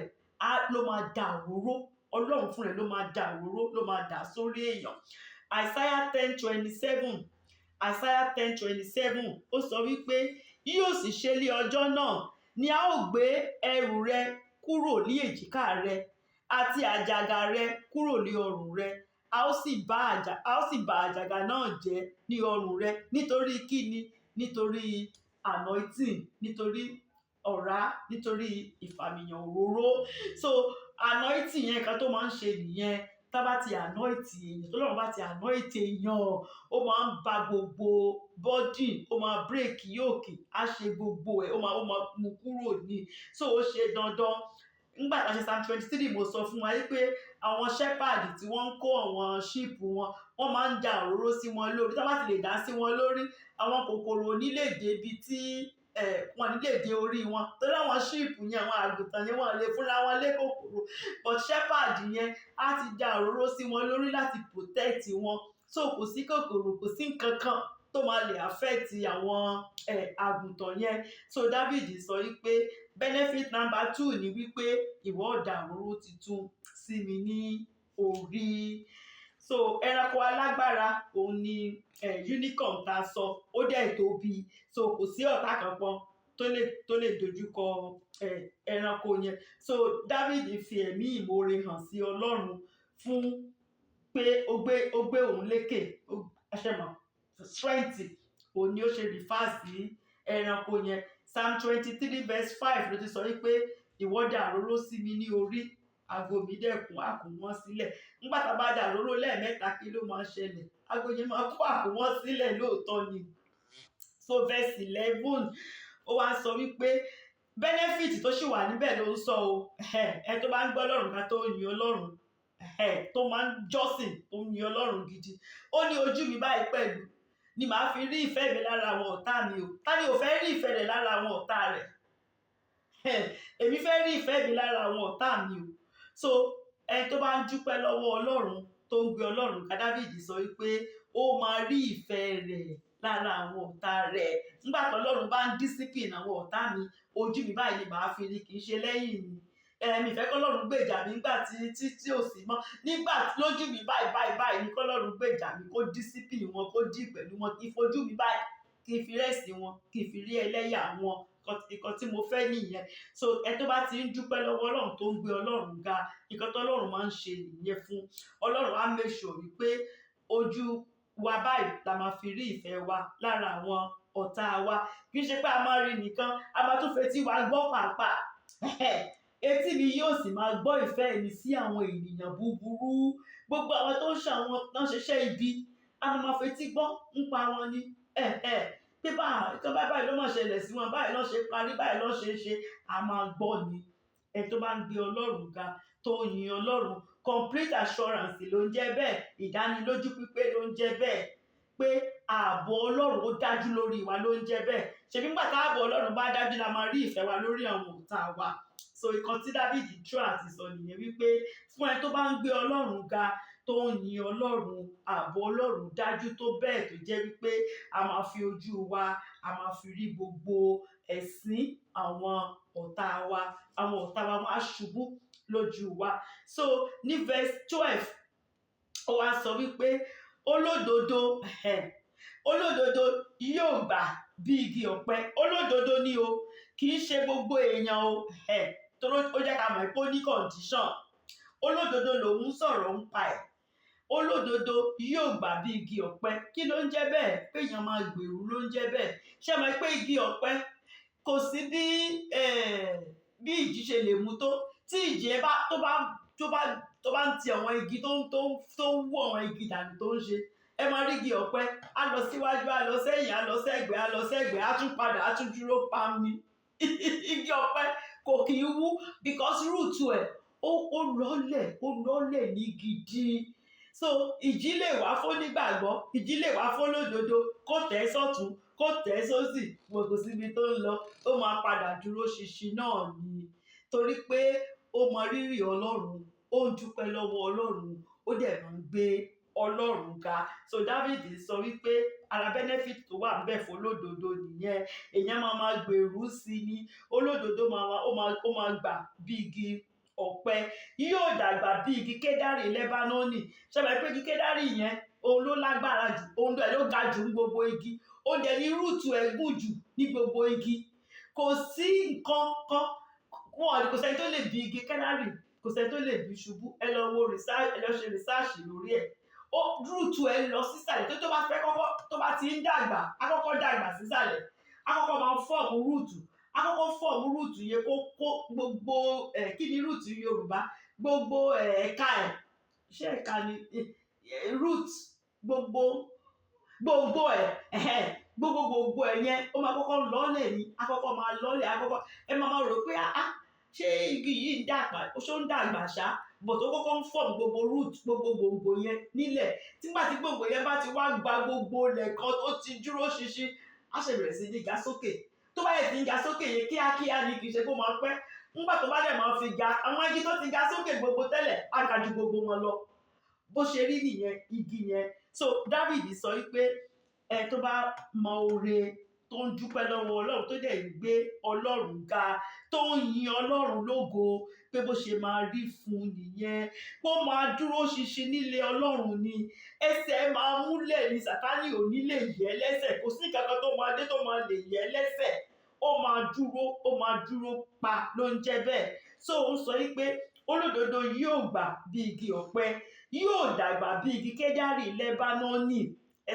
ló máa da òróró, Ọlọ́run fún rẹ̀ ló máa da òróró, ló máa dà sórí èèyàn. Isaiah 10:27, ó sọ wípé yóò sì ṣe lé ọjọ́ náà ni a ó gbé ẹrù rẹ kúrò ní èjìká rẹ àti àjàgà rẹ kúrò ní ọrùn rẹ, a ó sì bà àjàgà náà jẹ́ ní ọrùn rẹ. Nítorí kíni? Nítorí anointing, nítorí ọ̀rá, nítorí ìfàmìyàn òróró. So anointing yẹn kan tó máa ń ṣe nìyẹn. Tá bá ti anoint èèyàn, t'Ọlọ́run bá ti anoint èèyàn, ó máa ń ba gbogbo burden, ó máa break yoke, á ṣe gbogbo ẹ̀, ó máa mú kúrò ní. So ó ṣe dandan. Nígbà tá a ṣe Psalm 23, mo sọ fún wa pé àwọn shepherd tí wọ́n ń kó àwọn sheep wọn, wọ́n máa ń da òróró sí wọn lórí. Tá bá ti lè dá sí wọn lórí, àwọn kòkòrò ò ní lè dé ibi tí wọn ní lè dé orí wọn. Torí àwọn sheep yẹn, àwọn àgùntàn yẹn, wọn lè fúnra wọn lé kòkòrò. But shepherd yẹn á ti da òróró sí wọn lórí láti protect wọn. So kò sí kòkòrò, kò sí nǹkan kan tó máa lè affect àwọn àgùntàn yẹn. So David sọ wípé benefit number 2 ni wípé ìwọ dà òróró titun sí mi ní orí. So ẹranko alágbára òun ni unicorn tá sọ, ó dẹ̀ tóbi. So kò sí ọ̀tá kankan tó lè dojúkọ ẹranko yẹn. So David fi ẹ̀mí ìmoore hàn sí Ọlọ́run fún pé ó gbé òun lékè. Aṣẹ́mọ̀ strength òun ni ó ṣe refer sí ẹranko yẹn. Psalm 23 verse 5 ló ti sọ wípé ìwọ dà òróró sí mi ní orí, ago mi dẹ̀kun àkúnwọ́n sílẹ̀. Nígbà tá bá dà òróró lẹ́ẹ̀mẹ́ta, kí ló máa ṣẹlẹ̀? Ago yẹn máa kó àkúnwọ́n sílẹ̀ lóòótọ́ ni. So verse 11 ó wá sọ wípé benefit tó ṣì wà níbẹ̀ ló ń sọ o. Ẹ tó bá ń gbọ́ Ọlọ́run ká tó yin Ọlọ́run, tó máa ń jọ́sìn tó ń yin Ọlọ́run gidi. Ó ní ojú mi báyìí pẹ̀lú ni màá fi rí ìfẹ́ mi lára àwọn ọ̀tá mi o. Ta ni ò fẹ́ rí ìfẹ́ rẹ̀ lára àwọn ọ̀tá rẹ̀? Èmi fẹ́ rí ìfẹ́ mi lára àwọn ọ̀tá mi o. So ẹni tó bá ń dúpẹ́ lọ́wọ́ Ọlọ́run, tó ń gbé Ọlọ́run ká, David sọ wípé ó máa rí ìfẹ́ rẹ̀ lára àwọn ọ̀tá rẹ̀. Nígbà tí Ọlọ́run bá ń discipline àwọn ọ̀tá mi, ojú mi báyìí ni màá fi rí, kì í ṣe lẹ́yìn mi. Mi fẹ́ kí Ọlọ́run gbèjà mi nígbà tí ò sí mọ́. Nígbà lójú mi báyìí ni kí Ọlọ́run gbèjà mi, kó discipline wọn, kó dì pẹ̀lú wọn, kí fojú mi báyìí, kí fi rẹ́sì wọn, kí fi rí ẹlẹ́yà wọn. Nǹkan tí mo fẹ́ nìyẹn. So ẹ tó bá ti ń dúpẹ́ lọ́wọ́ Ọlọ́run, tó ń gbé Ọlọ́run ga, nǹkan tó Ọlọ́run máa ń ṣe nìyẹn fún. Ọlọ́run á make sure wípé ojú wa báyìí la máa fi rí ìfẹ́ wa lára àwọn ọ̀tá wa. Kì í ṣe pé a máa rí nìkan, a máa tún fetí wa gbọ́ pàápàá. Etí mi yóò sì máa gbọ́ ìfẹ́ mi sí àwọn ènìyàn búburú. Gbogbo àwọn tó ń ṣiṣẹ́ ibi, a máa fetí gbọ́ nípa wọn ni. Pé báyìí ló máa ṣẹlẹ̀ sí wọn, báyìí ló ṣe parí, báyìí ló ṣe é ṣe, a máa gbọ́ ni. Ẹ tó bá ń gbé Ọlọ́run ga, tó yin Ọlọ́run, complete assurance ló ń jẹ́ bẹ́ẹ̀, ìdánilójú pípé ló ń jẹ́ bẹ́ẹ̀, pé ààbò Ọlọ́run ó dájú lórí wa ló ń jẹ́ bẹ́ẹ̀. Ṣebí nígbà tí ààbò Ọlọ́run bá dájú, la máa rí ìfẹ́ wa lórí àwọn ọ̀tá wa. So ìkan tí David try àti sọ nìyẹn wípé fún ẹ tó bá ń gbé Ọlọ́run ga, tó ń yin Ọlọ́run, ààbò Ọlọ́run dájú tó bẹ́ẹ̀ tó jẹ́ wípé a máa fi ojú wa, a máa fi rí gbogbo ẹ̀sín àwọn ọ̀tá wa. Àwọn ọ̀tá wa máa ṣubú lójú wa. So ní verse 12 ó wá sọ wípé olódodo yóò gbà bí igi ọ̀pẹ. Olódodo ni o, kì í ṣe gbogbo èèyàn o. Torí ó jẹ́ ká mọ̀ pé ó ní condition. Olódodo lòun sọ̀rọ̀ ń pa ẹ̀. Olódodo yóò gbà bí igi ọ̀pẹ. Kí ló ń jẹ́ bẹ́ẹ̀? Pé èèyàn máa gbèrú ló ń jẹ́ bẹ́ẹ̀. Ṣé mọ̀ pé igi ọ̀pẹ kò sí bí ìjì ṣe lè mú tó, tí ìjì ẹ tó bá ń ti àwọn igi tó ń wú àwọn igi dànù tó ń ṣe, ẹ máa rí igi ọ̀pẹ, á lọ síwájú, á lọ sẹ́yìn, á lọ sẹ́gbẹ̀ẹ́, á tún padà, á tún dúró pam ni. Igi ọ̀pẹ kò kì í wú because root ẹ̀ ó lọ́lẹ̀ ní gidi. So ìjì lè wá fún nígbàgbọ́, ìjì lè wá fún lódodo, kó tẹ̀ sọ́tún, kó tẹ̀ sósì, gbogbo síbi tó ń lọ, ó máa padà dúró ṣinṣin náà ni. Torí pé ó mọ rírì Ọlọ́run, ó ń dúpẹ́ lọ́wọ́ Ọlọ́run, ó dẹ̀ máa ń gbé Ọlọ́run ga. So David sọ wípé ara benefit tó wà ńbẹ̀ fún olódodo nìyẹn. Èèyàn máa gbèrú sí ni. Olódodo ó máa gbà bí igi ọ̀pẹ, yóò dàgbà bí igi kédárì Lẹ́bánọ́nì. Ṣé mọ̀ pé igi kédárì yẹn òun ló lágbára jù, òun ló ga jù ní gbogbo igi. ó dẹ̀ ní rúùtù ẹ̀ gùn jù ní gbogbo igi. Kò sí nǹkan kan kò sẹ́ni tó lè bí igi kẹ́nárì, kò sẹ́ni tó lè bí ṣubú. Ẹ lọ ṣe rìsáàṣì lórí ẹ̀. Rúùtù ẹ̀ lọ sísàlẹ̀ tó bá fẹ́ kọ́kọ́ tó bá ti ń dàgbà á kọ́kọ́ dàgbà sísàlẹ̀, á kọ́kọ́ máa fọ́ọ̀mù rúùtù, á kọ́kọ́ fọ́ọ̀mù rúùtù yẹn kó gbogbo kí ni rúùtù Yorùbá, gbogbo ẹ̀ka ẹ̀, ṣé ẹ̀ka ni root, gbogbo ẹ̀ gbogbo ẹ̀ yẹn ó máa kọ́kọ́ lọ́lẹ̀ ni, á kọ́kọ́ máa lọ́lẹ̀, ẹ máa rò pé ṣé igi yìí ń dàgbà, ṣó ń dàgbà ṣá, bọ̀ tó kọ́kọ́ ń fọ́ọ̀mù gbogbo root, gbogbo gbòǹgbò yẹn nílẹ̀. Nígbà tí gbòǹgbò yẹn bá ti wá gba gbogbo ilẹ̀ kan tó ti dúró ṣinṣin, á ṣe bẹ̀rẹ̀ sí ní ga sókè. Tó bá yẹ ti ń ga sókè yẹn kíákíá ni, kì í ṣe kó máa pẹ́. Nígbà tó bá dẹ̀ máa fi ga, àwọn igi tó ti ga sókè gbogbo tẹ́lẹ̀ á ga ju gbogbo wọn lọ. Bó ṣe rí nìyẹn igi yẹn. So David sọ wípé tó bá mọ oore, tó ń dúpẹ́ lọ́wọ́ Ọlọ́run, tó dẹ̀ ń gbé Ọlọ́run ga, tó ń yin Ọlọ́run lógo, pé bó ṣe máa rí fún nìyẹn. Kó máa dúró ṣinṣin nílé Ọlọ́run ni, ẹsẹ̀ máa múlẹ̀ ni, Sátánì ò ní lè yẹ̀ lẹ́sẹ̀, kò sí nǹkan kan tó máa dé tó máa lè yẹ̀ lẹ́sẹ̀. Ó máa dúró pa ló ń jẹ́ bẹ́ẹ̀. So ó ń sọ wípé olódodo yóò gbà bí igi ọ̀pẹ, yóò dàgbà bí igi kédárì Lẹ́bánọ́nì.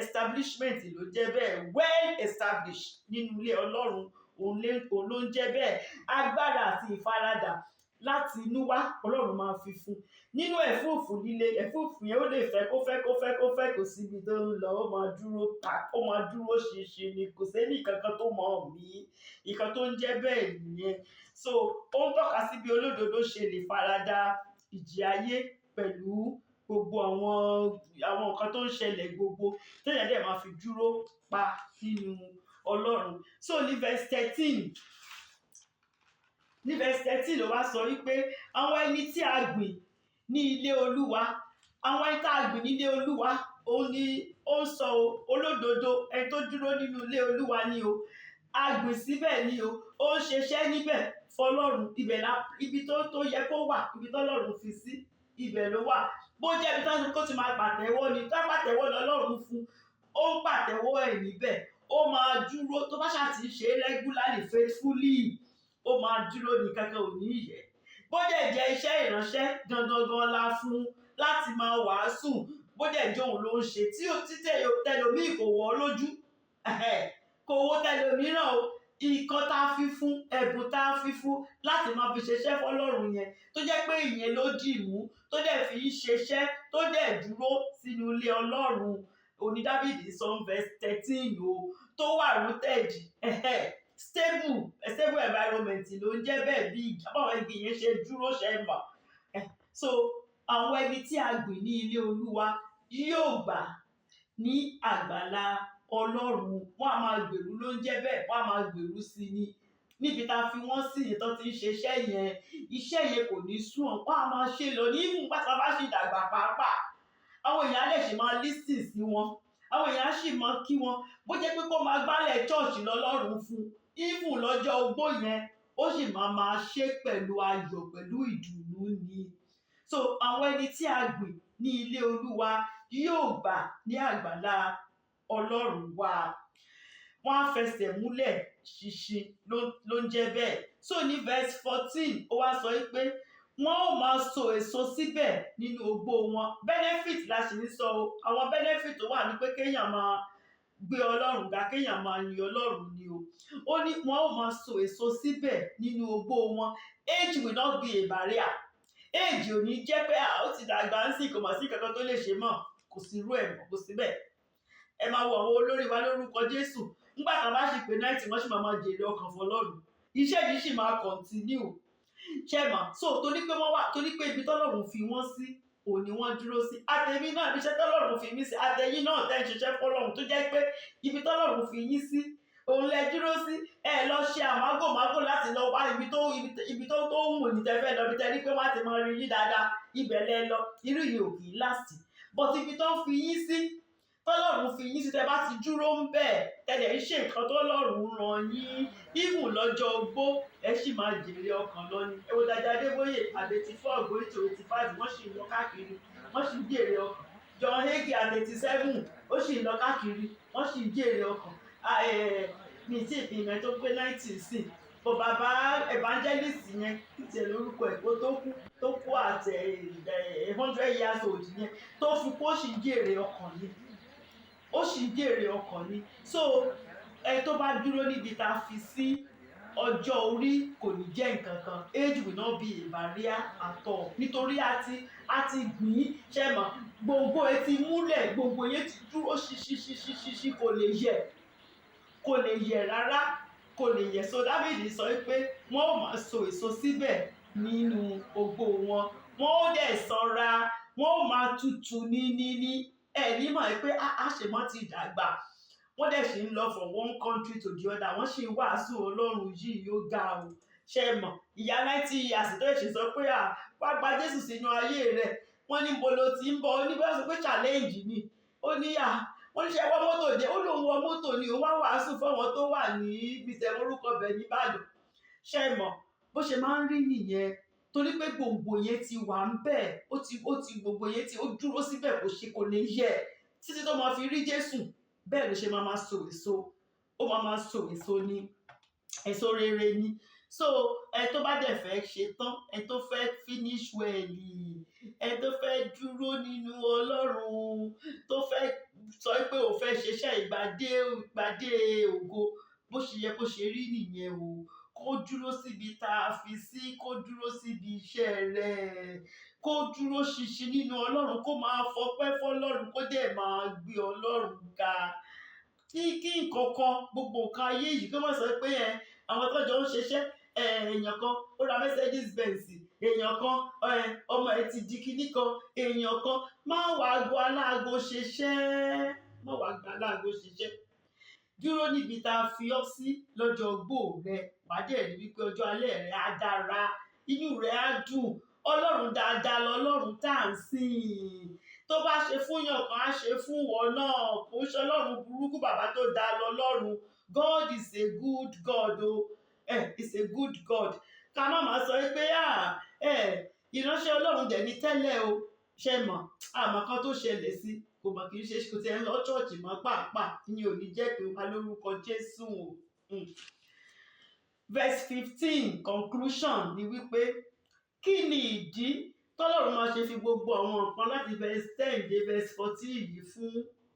Establishment ló jẹ́ bẹ́ẹ̀, well established nínú ilé Ọlọ́run, òun ló ń jẹ́ bẹ́ẹ̀. Agbára àti ìfaradà láti inú wá Ọlọ́run máa fi fún. Nínú ẹ̀fúùfù líle, ẹ̀fúùfù yẹn ó lè fẹ́ kó síbi tó ń lọ, ó máa dúró ṣinṣin ni, kò sẹ́ni kankan tó mọ̀ mí. Ìkan tó ń jẹ́ bẹ́ẹ̀ nìyẹn. So ó ń tọ́ka sí bí olódodo ṣe lè farada ìjì ayé pẹ̀lú gbogbo àwọn nǹkan tó ń ṣẹlẹ̀ gbogbo, téèyàn dẹ̀ máa fi dúró pa nínú Ọlọ́run. So ní verse 13 ló wá sọ wípé àwọn ẹni tí a gbìn ní ilé Olúwa, àwọn ẹni tí a gbìn ní ilé Olúwa, òun ni ó ń sọ olódodo, ẹni tó dúró nínú ilé Olúwa ni o. A gbìn síbẹ̀ ni o, ó ń ṣiṣẹ́ níbẹ̀ fọlọ́run, ibi tó yẹ kó wà, ibi tọ́lọ́run fi sí, ibẹ̀ ló wà. Bó jẹ́ ibi tó ti máa pàtẹ́wọ́ ni, tó pàtẹ́wọ́ lọ́lọ́run fún, ó ń pàtẹ́wọ́ ẹ̀ níbẹ̀. Ó máa dúró, tó bá ṣáà ti ṣe regularly, faithfully, ó máa dúró ní kankan ò ní yẹ̀. Bó dẹ̀ jẹ́ iṣẹ́ ìránṣẹ́ gangan la fún láti máa wàásù, bó dẹ̀ jẹ́ òun ló ń ṣe, tí tẹlòmíì kò wọ́ lójú, kò wo tẹlòmíràn o. Ìkan tá a fi fún, ẹ̀bùn tá a fi fún láti máa fi ṣiṣẹ́ fọlọ́run yẹn, tó jẹ́ pé ìyẹn ló dì mú, tó dẹ̀ fi ń ṣiṣẹ́, tó dẹ̀ dúró sínú ilé Ọlọ́run. Òní David sọ verse 13 o, tó wà rooted, stable environment ló ń jẹ́ bẹ́ẹ̀, bí àwọn igi yẹn ṣe dúró ṣe mọ̀. So àwọn ẹni tí a gbìn ní ilé Olúwa yóò gbà ní àgbàlá Ọlọ́run. Wọ́n á máa gbèrú ló ń jẹ́ bẹ́ẹ̀, wọ́n á máa gbèrú sí ni. Níbi tá a fi wọ́n sí yẹn tó ti ń ṣe iṣẹ́ yẹn kò ní sún wọn, wọ́n á máa ṣe lọ ní ìfún pátá bá ṣì dàgbà pàápàá. Àwọn èèyàn á lè ṣì máa listen sí wọn, àwọn èèyàn á ṣì máa kí wọn. Bó jẹ́ pé kó máa gbálẹ̀ church lọ́lọ́run fún, ìfún lọ́jọ́ ogbó yẹn, ó sì máa ṣe pẹ̀lú ayọ̀, pẹ̀lú ìdùnnú ni. So àwọn ẹni tí a gbìn ní ilé Olúwa yóò gbà ní àgbàlá Ọlọ́run wa. Wọ́n á fẹsẹ̀ múlẹ̀ ṣinṣin ló ń jẹ́ bẹ́ẹ̀. So ní verse 14 ó wá sọ wípé wọ́n ó máa so èso síbẹ̀ nínú ogbó wọn. Benefit la sì ń sọ o. Àwọn benefit tó wà ní pé kéèyàn máa gbé Ọlọ́run ga, kéèyàn máa yin Ọlọ́run ni o. Ó ní wọ́n ó máa so èso síbẹ̀ nínú ogbó wọn. Age will not be a barrier. Age ò ní jẹ́ pé ó ti dàgbà ń sìn, kò mà sí kankan tó lè ṣe mọ́, kò sí irú ẹ̀ mọ́, kò síbẹ̀. Ẹ máa wo àwọn olórí wa lórúkọ Jésù, nígbà kan bá ṣì pé 90 wọ́n ṣì máa jèrè ọkàn fọlọ́run. Iṣẹ́ yìí ṣì máa continue. Ṣẹ́mà, so torí pé ibi tọ́lọ́run fi wọ́n sí, òní wọ́n dúró sí. Àtẹ̀mí náà, ibi iṣẹ́ tọ́lọ́run fi mí sí, àtẹ̀yìn náà tẹ́ ń ṣiṣẹ́ fọlọ́run, tó jẹ́ pé ibi tọ́lọ́run fi yín sí, òun lẹ dúró sí. Ẹ lọ ṣe àmágòmágò láti lọ wá ibi tó wù ní tẹ́fẹ́ lọ, ibi tẹ́ rí pé wọ́n á ti máa rí yín dáadáa, ibẹ̀ lẹ lọ. Irú yìí ò kì í last. But ibi tó fi yín sí, tọ́lọ́run fi yín sí, tẹ́ bá ti dúró ń bẹ̀, tẹ́lẹ̀ ń ṣe nǹkan tọ́lọ́run rán yín, even lọ́jọ́ ogbó, ẹ sì máa jèrè ọkàn lọ ni. Ẹ wo Dàda Adébóyè at 84 going to 85, wọ́n sì ń lọ káàkiri, wọ́n sì ń jèrè ọkàn. John Hagee at 87, ó sì ń lọ káàkiri, wọ́n sì ń jèrè ọkàn. mi tí ìpínlẹ̀ tó pé 90 sí bọ̀ bàbá evangelist yẹn títí lórúkọ ẹ̀kọ́ tó kú àtẹ 100 years old yẹn tó fi kó sì ń jèrè ọkàn ni ó sì ń jèrè ọkàn ni so tó bá dúró níbi tá a fi sí ọjọ́ orí kò ní jẹ́ nǹkan kan age will not be a barrier at all nítorí a ti gbìn ṣẹ́mọ̀ gbogbo ẹ ti múlẹ̀ gbogbo yẹn ti dúró ṣíṣíṣíṣíṣí kò lè yẹ̀ rárá kò lè yẹ̀ so Dáfídì sọ pé wọ́n ò máa so èso síbẹ̀ nínú ògo wọn wọ́n ó dẹ̀ ṣọ́ra wọ́n ò máa tutù ní ẹ̀ní mọ̀ pé àṣemọ́ ti dàgbà wọ́n dẹ̀ ṣì ń lọ from one country to the other wọ́n ṣì ń wàásù Ọlọ́run yìí yóò ga o ṣe mọ̀ ìyá 90 years tó ṣe sọ pé wá gba Jésù sínú ayé rẹ̀ wọ́n ní bolo ti ń bọ̀ ó ní bá sọ pé challenge ni ó ní wọ́n ní ṣe wọ́n mọ́tò dé ó lóun wọ mọ́tò ni ó wá wàásù fáwọn tó wà ní gbèsè orúkọ bẹ̀ nìbàdàn ṣe mọ̀ bó ṣe máa ń rí nìyẹn torí pé gbòǹgbò yẹn ti wà ń bẹ̀ ó ti gbòǹgbò yẹn ti ó dúró síbẹ̀ kò lè yẹ̀ títí tó máa fi rí Jésù bẹ́ẹ̀ ló ṣe máa so èso ó máa so èso ní èso rere ni so ẹ tó bá dẹ̀ fẹ́ ṣe tán ẹ tó fẹ́ finish well ẹ tó fẹ́ dúró nínú Ọlọ́run tó fẹ́ sọ pé ó fẹ́ ṣiṣẹ́ ìgbàdé ògo bó ṣe yẹ kó ṣe rí nìyẹn o kó dúró síbi tá a fi sí kó dúró síbi iṣẹ́ rẹ̀ kó dúró ṣinṣin nínú Ọlọ́run kó máa fọpẹ́ fọ́lọ́run kó dẹ̀ máa gbé Ọlọ́run ga kí nǹkan kan gbogbo nǹkan ayé yìí kó má sọ pé àwọn tó jọ ń ṣiṣẹ́ èèyàn kan ó ra Mercedes Benz èèyàn kan ọmọ ẹ̀ ti di kinní kan èèyàn kan má wàá gbọ́ aláàgọ́ ṣiṣẹ́ dúró níbi tá a fi ọ́ sí lọ́jọ́ ogbó rẹ wàá dẹ̀ rí wípé ọjọ́ alẹ́ rẹ á dára inú rẹ á dùn Ọlọ́run dáadáa lọ́lọ́run tá à ń sìn tó bá ṣe fún yàn kan á ṣe fún wọn náà kò ṣe Ọlọ́run burúkú bàbá tó dáa lọ́lọ́run God is a good God is a good God ká má máa sọ pé ìránṣẹ́ Ọlọ́run dẹ̀ ní tẹ́lẹ̀ o ṣe mọ̀ àmọ́ kan tó ṣẹlẹ̀ sí kò mọ̀ kì í ṣe kò tẹ́ ń lọ ṣọ́ọ̀ṣì mọ́ pàápàá ní òní jẹ́ pé wà lórúkọ Jésù o. Verse 15 conclusion ni wípé kí ni ìdí tọ́lọ́run máa ṣe fi gbogbo àwọn nǹkan láti verse 10 dé verse 14 yìí fún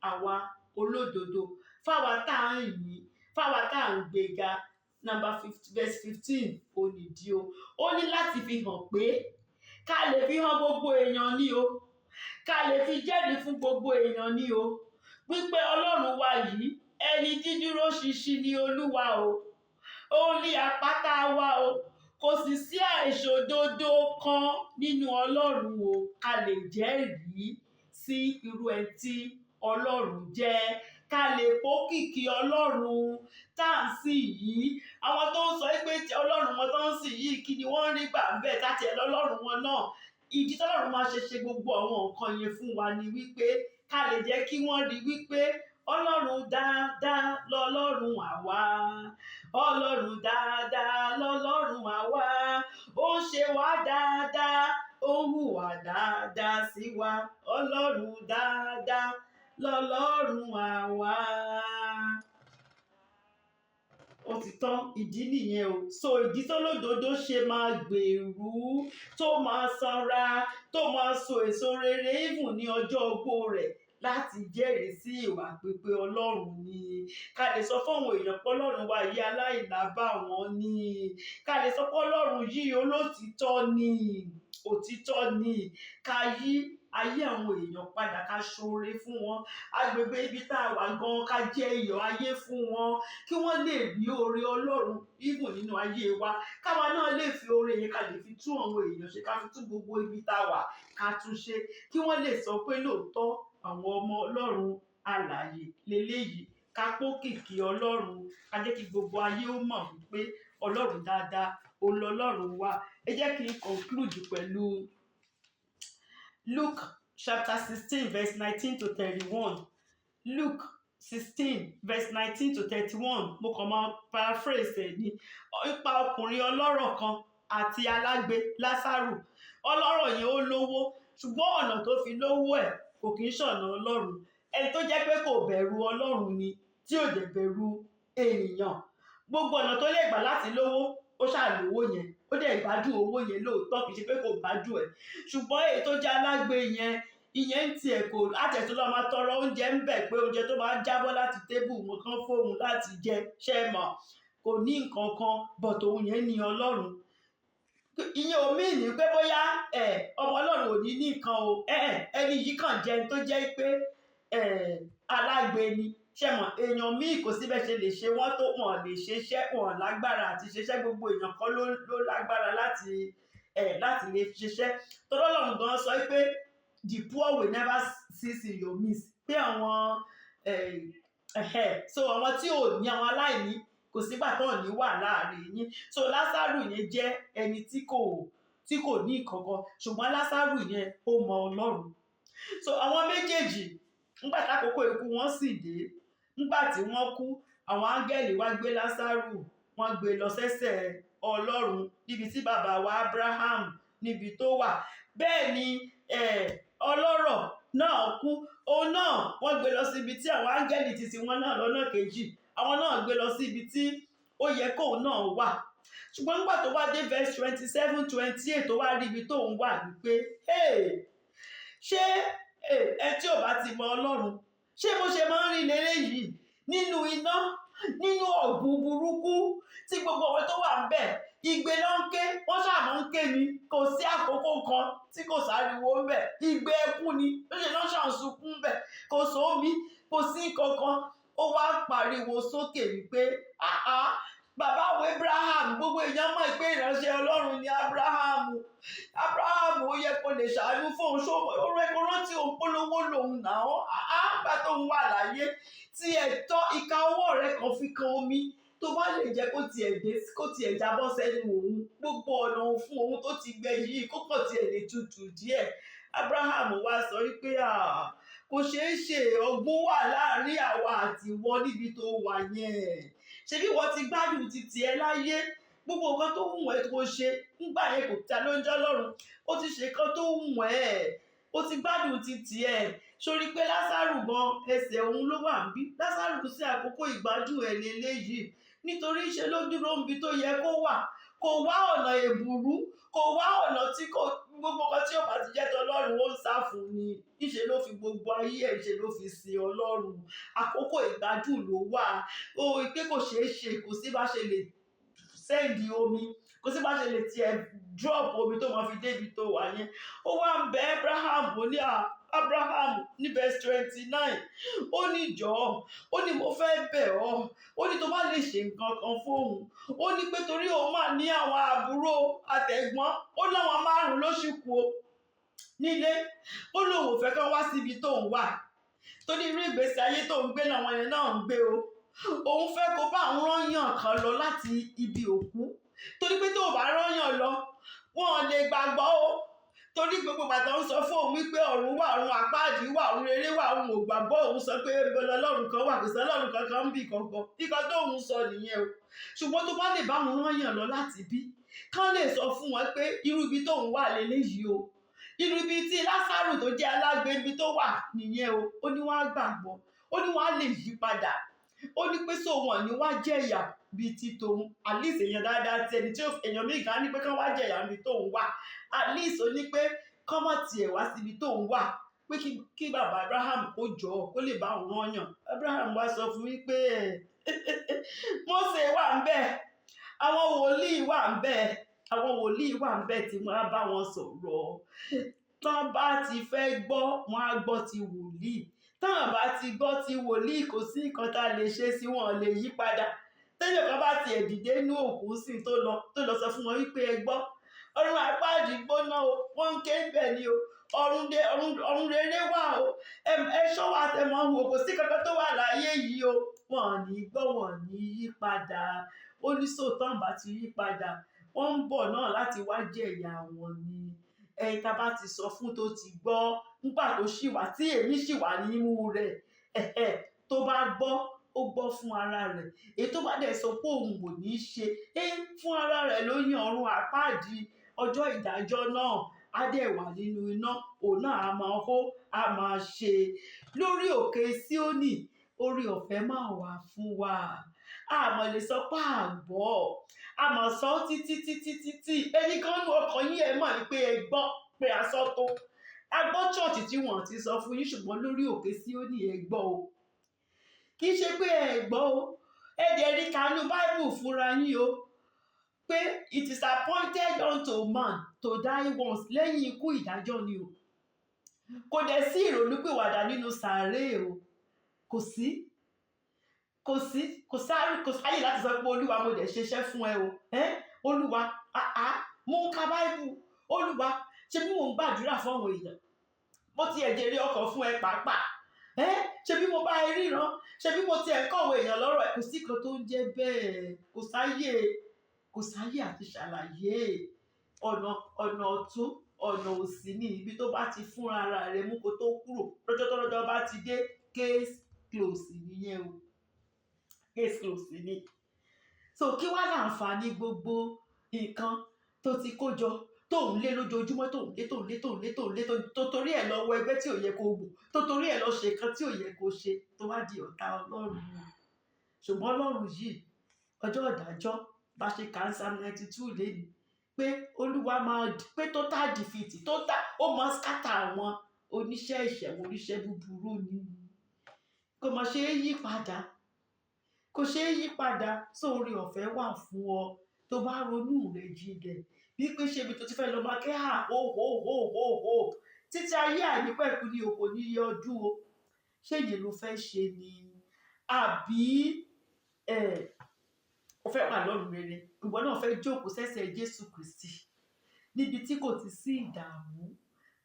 àwa olódodo fáwa tá à ń yìn fáwa tá à ń gbéga verse 15 ó nìdí o ó ní láti fi hàn pé ká lè fi hàn gbogbo èèyàn ní o ká lè fi jẹ́rìí fún gbogbo èèyàn ní o wípé Ọlọ́run wa yìí ẹni dídúró ṣinṣin ni Olúwa o ó ní àpáta wa o kò sì sí àìṣòdodo kan nínú Ọlọ́run o ká lè jẹ́rìí sí irú ẹ̀ tí Ọlọ́run jẹ́ ká lè pókìkí Ọlọ́run tá à ń sìn yìí àwọn tó ń sọ pé Ọlọ́run wọn tó ń sìn yìí kí ni wọ́n rí gbà ń bẹ̀ táti ẹ̀ lọ́lọ́run wọn náà ìdí tọ́lọ́run máa ṣe gbogbo àwọn nǹkan yẹn fún wa ni wípé ká lè jẹ́ kí wọ́n rí wípé Ọlọ́run dáadáa lọ́lọ́run àwa Ọlọ́run dáadáa lọ́lọ́run àwa ó ń ṣe wá dáadáa ó ń hùwà dáadáa sí wa Ọlọ́run dáadáa lọ́lọ́run àwa. Ó ti tán ìdí nìyẹn o so ìdí tó lódodo ṣe máa gbèrú tó máa sanra tó máa so èso rere even ní ọjọ́ ogbó rẹ̀ láti jẹ́rìí sí ìwà pípé Ọlọ́run ni ká lè sọ fún àwọn èèyàn pé Ọlọ́run wa yìí aláìlábàwọ́n ni ká lè sọ pé Ọlọ́run yìí olótìtọ́ ni òtítọ́ ni ká yí ayé àwọn èèyàn padà ká ṣoore fún wọn agbègbè ibi tá a wà gan ká jẹ́ iyọ̀ ayé fún wọn kí wọ́n lè rí oore Ọlọ́run even nínú ayé wa káwa náà lè fi oore yẹn ká lè fi tún àwọn èèyàn ṣe ká fi tún gbogbo ibi tá a wà ká tún ṣe kí wọ́n lè sọ pé lóòótọ́ àwọn ọmọ Ọlọ́run alààyè leléyìí ká pókìkí Ọlọ́run ká jẹ́ kí gbogbo ayé ó mọ̀ wípé Ọlọ́run dáadáa olọ́lọ́run wa ẹ jẹ́ kí n conclude pẹ̀lú Luke chapter 16 verse 19 to 31 Luke 16 verse 19 to 31 mo kàn máa paraphrase ẹ̀ ní ipa ọkùnrin ọlọ́rọ̀ kan àti alágbe Lásárù ọlọ́rọ̀ yẹn ó lówó ṣùgbọ́n ọ̀nà tó fi lówó ẹ̀ kò kì í ṣọ̀nà Ọlọ́run ẹni tó jẹ́ pé kò bẹ̀rù Ọlọ́run ni tí ò dẹ̀ bẹ̀rù ènìyàn. Gbogbo ọ̀nà tó lè gbà láti lówó ó ṣàlówó yẹn, ó dẹ̀ gbádùn owó yẹn lóòótọ́, kì í ṣe pé kò gbádùn ẹ̀. Ṣùgbọ́n èyí tó jẹ́ alágbe yẹn, ìyẹn ń tiẹ̀ kò àtẹ̀tún lọ́ máa tọrọ oúnjẹ ń bẹ̀ pé oúnjẹ tó máa ń jábọ́ láti tébù wọn kán fóun láti jẹ, ṣẹ́ mọ̀, kò ní nǹkan kan but òun yẹn ní Ọlọ́run. Ìyẹn ò mí ní pé bóyá ọmọ Ọlọ́run ò ní nǹkan o, ẹni yìí kàn jẹ́ ẹni tó jẹ́ pé alágbe ni, ṣẹ́ mọ̀, èèyàn míì kò síbẹ̀ ṣe lè ṣe wọ́n tó wọn lè ṣeṣẹ́, wọn lágbára àti ṣeṣẹ́, gbogbo èèyàn kan ló lágbára láti lè ṣiṣẹ́. Torí Ọlọ́run gan sọ pé the poor will never cease in your midst, pé àwọn so àwọn tí ò ní, àwọn aláìní kò sígbà tó ní wà láàrin yín. So Lásárù yẹn jẹ́ ẹni tí kò ní ìkankan, ṣùgbọ́n Lásárù yẹn ó mọ Ọlọ́run. So àwọn méjèèjì nígbà tákòókò ikú wọn sì dé, nígbà tí wọ́n kú, àwọn áńgẹ́lì wá gbé Lásárù, wọ́n gbé lọ sẹ́sẹ̀ Ọlọ́run níbi tí bàbá wa Abraham níbi tó wà. Bẹ́ẹ̀ ni ọlọ́rọ̀ náà kú, òun náà wọ́n gbé lọ síbi tí àwọn áńgẹ́lì títí wọn náà lọ́nà kejì, àwọn náà gbé lọ sí ibi tí ó yẹ kóun náà wà. Ṣùgbọ́n nígbà tó wá dé verse 27-28 tó wá rí ibi tóun wà wípé ṣé ẹ tí ò bá ti mọ Ọlọ́run, ṣé bó ṣe máa ń rí leléyìí nínú iná, nínú ọ̀gbun burúkú tí gbogbo ọmọ tó wà ń bẹ̀ igbe ló ń ké, wọ́n ṣàmọ ń ké ni, kò sí àkókò kan tí kò sáriwo ń bẹ̀, igbe ẹkún ni, ó ṣe náà ṣàǹsùnkún bẹ̀, kò sómi, kò sí kankan. Ó wá pariwo sókè wípé bàbá wo Abraham, gbogbo èèyàn mọ̀ pé ìránṣẹ́ Ọlọ́run ni Abraham, ó yẹ kó lè ṣàánú fóun, ó rẹ kó rántí òun polówó lòun náà, bá tóun wà láyé tí ẹ̀tọ́ ìka ọwọ́ rẹ̀ kan fi kan omi, tó bá lè jẹ́ kó tiẹ̀ jábọ́ sẹ́nu òun, gbogbo ọ̀nà fún òun tó ti gbẹ yìí kó kàn tiẹ̀ lè tutù díẹ̀. Abraham wá sọ wípé kò ṣeé ṣe, ọgbọ́n wà láàrin àwa àti ìwọ níbi tó wà yẹn. Ṣé bí wọ́n ti gbádùn títí ẹ láyé, gbogbo nǹkan tó wù ẹ́ tó ṣe nígbà yẹn kò ta ló ń jẹ́ Ọlọ́run, ó ti ṣe nǹkan tó wù ẹ́, ó ti gbádùn títí ẹ. Sórí pé Lásárù gan ẹsẹ̀ òun ló wà ń bí, Lásárù sí àkókò ìgbádùn ẹ̀ lélẹ́yìí, nítorí ṣe ló dúró níbi tó yẹ kó wà, kò wá ọ̀nà èbùrú, kò wá ọ̀nà tí kò, gbogbo nǹkan tí ó bá ti jẹ́ tọlọ́run ó ń sá fún ni, ìṣe ló fi gbogbo ayé ẹ̀ ṣe ló fi sin Ọlọ́run. Àkókò ìgbádùn ló wà, pé kò ṣeé ṣe, kò sí bá ṣe lè sẹ́ndì omi, kò sí bá ṣe lè tiẹ̀ drop omi tó máa fi débi tó wà yẹn. Ó wá ń bẹ Abraham, ó ní Abraham ní verse 29, ó ní jọ̀ọ́, ó ní mo fẹ́ bẹ̀ ọ́, ó ní tó bá lè ṣe nǹkan kan fóun, ó ní pé torí òun máa ní àwọn àbúrò àtẹ̀gbọ́n, ó láwọn 5 ló ṣì kù nílé, ó lóun ò fẹ́ kán wá síbi tóun wà, torí irú ìgbésí ayé tóun gbé làwọn yẹn náà ń gbé o. Òun fẹ́ kó bá òun rányàn kan lọ láti ibi òkú, torí pé tó bá rányàn lọ wọn lè gbàgbọ́ o, torí gbogbo bàtà ń sọ fún òun wípé ọ̀run wà, ọ̀run àpáàdì wà, ọ̀run rere wà, òun ò gbàgbọ́. Òun sọ pé Ọlọ́run kan wà, kò sí Ọlọ́run kankan ń bì kankan, nǹkan tó òun sọ nìyẹn o. Ṣùgbọ́n tó bá lè bá òun rányàn lọ láti bí, kán lè sọ fún wọn pé irú ibi tóun wà leléyìí o, irú ibi tí Lásárù tó jẹ́ alágbe ibi tó wà nìyẹn o. Ó ní wọ́n á gbàgbọ́, ó ní wọ́n á lè yí padà, ó ní pé sóhun ni wọ́n á jẹ̀yà bíi ti tòun. At least èèyàn dáadáa ti ẹni tí èèyàn míì kan ní pé kán wá jẹ̀yà bíi tóun wà, at least ó ní pé kán mọ̀ tiẹ̀ wá síbi tóun wà, pé kí bàbá Abraham kó jọ kó lè bá òun rányàn. Abraham wá sọ fún wípé Mósè wà ń bẹ̀, àwọn wòlíì wà ń bẹ̀, tí wọ́n á bá wọn sọ̀rọ̀. Tán bá ti fẹ́ gbọ́, wọ́n á gbọ́ ti wòlíì, tán bá ti gbọ́ ti wòlíì, kò sí nǹkan tá a lè ṣe sí wọn, lè yí padà. Tẹ́lẹ̀ kan bá tiẹ̀ dìde inú òkú sí tó lọ sọ fún wọn wípé ẹ gbọ́, ọ̀run àpáàdì gbóná o, wọ́n ń ké bẹ̀ ni o, ọ̀run rere wà o, ẹ ṣọ́ wa tẹ̀mọ́ wò, kò sí kankan tó wà láyé yìí o. Wọn ò ní gbọ́, wọn ò ní yí padà. Ó ní sóòtán bá ti yí padà, wọ́n ń bọ̀ náà láti wá jẹ̀yà wọn ni. Ẹni tá bá ti sọ fún tó ti gbọ́, nígbà tó ṣì wà, tí èmi ṣì wà nínú rẹ̀, tó bá gbọ́, ó gbọ́ fún ara rẹ̀. Èyí tó bá dẹ̀ sọ pé òun ò ní ṣe, fún ara rẹ̀ ló yan ọ̀run àpáàdì. Ọjọ́ ìdájọ́ náà á dẹ̀ wà nínú iná, òun náà á máa hó, á máa ṣe lórí òkè Síónì. orí ọ̀fẹ́ máa wà fún wa. Àmọ́ lè sọ pé àgbọ̀, àmọ́ sọ títí ẹni kan nínú ọkàn yín ẹ mọ̀ pé ẹ gbọ́ pé a sọ tó. A gbọ́ chọ́ọ̀chì tí wọ́n ti sọ fún yín, ṣùgbọ́n lórí òkè Síónì ẹ gbọ́ o. Kì í ṣe pé ẹ gbọ́ o, ẹ dẹ̀ rí kanú Bible fúnra yín o, pé it is appointed unto man to die once, lẹ́yìn ikú ìdájọ́ ni o. Kò dẹ̀ sí ìrònúpìwàdà nínú sàárè o. Kò sáyè láti sọ pé Olúwa mo dẹ̀ ṣeṣẹ́ fún ẹ o. Olúwa, mo ń ka Bible, Olúwa ṣe bí mo ń gbàdúrà fún àwọn èèyàn, mo ti ẹ̀jẹ̀ rí ọkọ̀ fún ẹ pàápàá, ṣe bí mo bá ẹ ríran, ṣe bí mo ti ẹ̀ kọ̀wé èèyàn lọ́rọ̀ ẹ̀. Kò sí kan tó ń jẹ́ bẹ́ẹ̀. Kò sáyè àti ṣàlàyé ọ̀nà ọ̀tún ọ̀nà òsì ní ibi tó bá ti fún ara rẹ̀ mú kó tó kúrò. Lọ́jọ́ bá ti dé, case close nìyẹn o. Case close ni. So kí wá láǹfààní gbogbo nǹkan tó ti kó jọ tó ń lé lójoojúmọ́, tó ń lé tó torí ẹ̀ lọ wọ ẹgbẹ́ tí ò yẹ kó wò, tó torí ẹ̀ lọ ṣe nǹkan tí ò yẹ kó ṣe, tó wá di ọ̀tá Ọlọ́run. Ṣùgbọ́n Ọlọ́run yìí, ọjọ́ ìdájọ́ bá ṣe Psalm 92 léni, pé Olúwa máa pé total defeat, ó máa scatter àwọn oníṣẹ́ ìṣẹ̀wọ̀n, oníṣẹ́ búburú ni. Kò mọ̀ ṣe é yí padà. Kò ṣe é yí padà. Sórí ọ̀fẹ́ wà fún ọ tó bá ronú rẹ̀ jinlẹ̀. Bí pé ṣe ibi tó ti fẹ́ lọ máa kẹ́ títí ayé àìnípẹ̀kun ni òkò ní iye ọdún o. Ṣé èyí ló fẹ́ ṣe ni? Àbí ó fẹ́ wà lọ́run rere? Ìwọ náà fẹ́ jókòó sẹ́sẹ̀ Jésù Kristi níbi tí kò ti sí ìdààmú,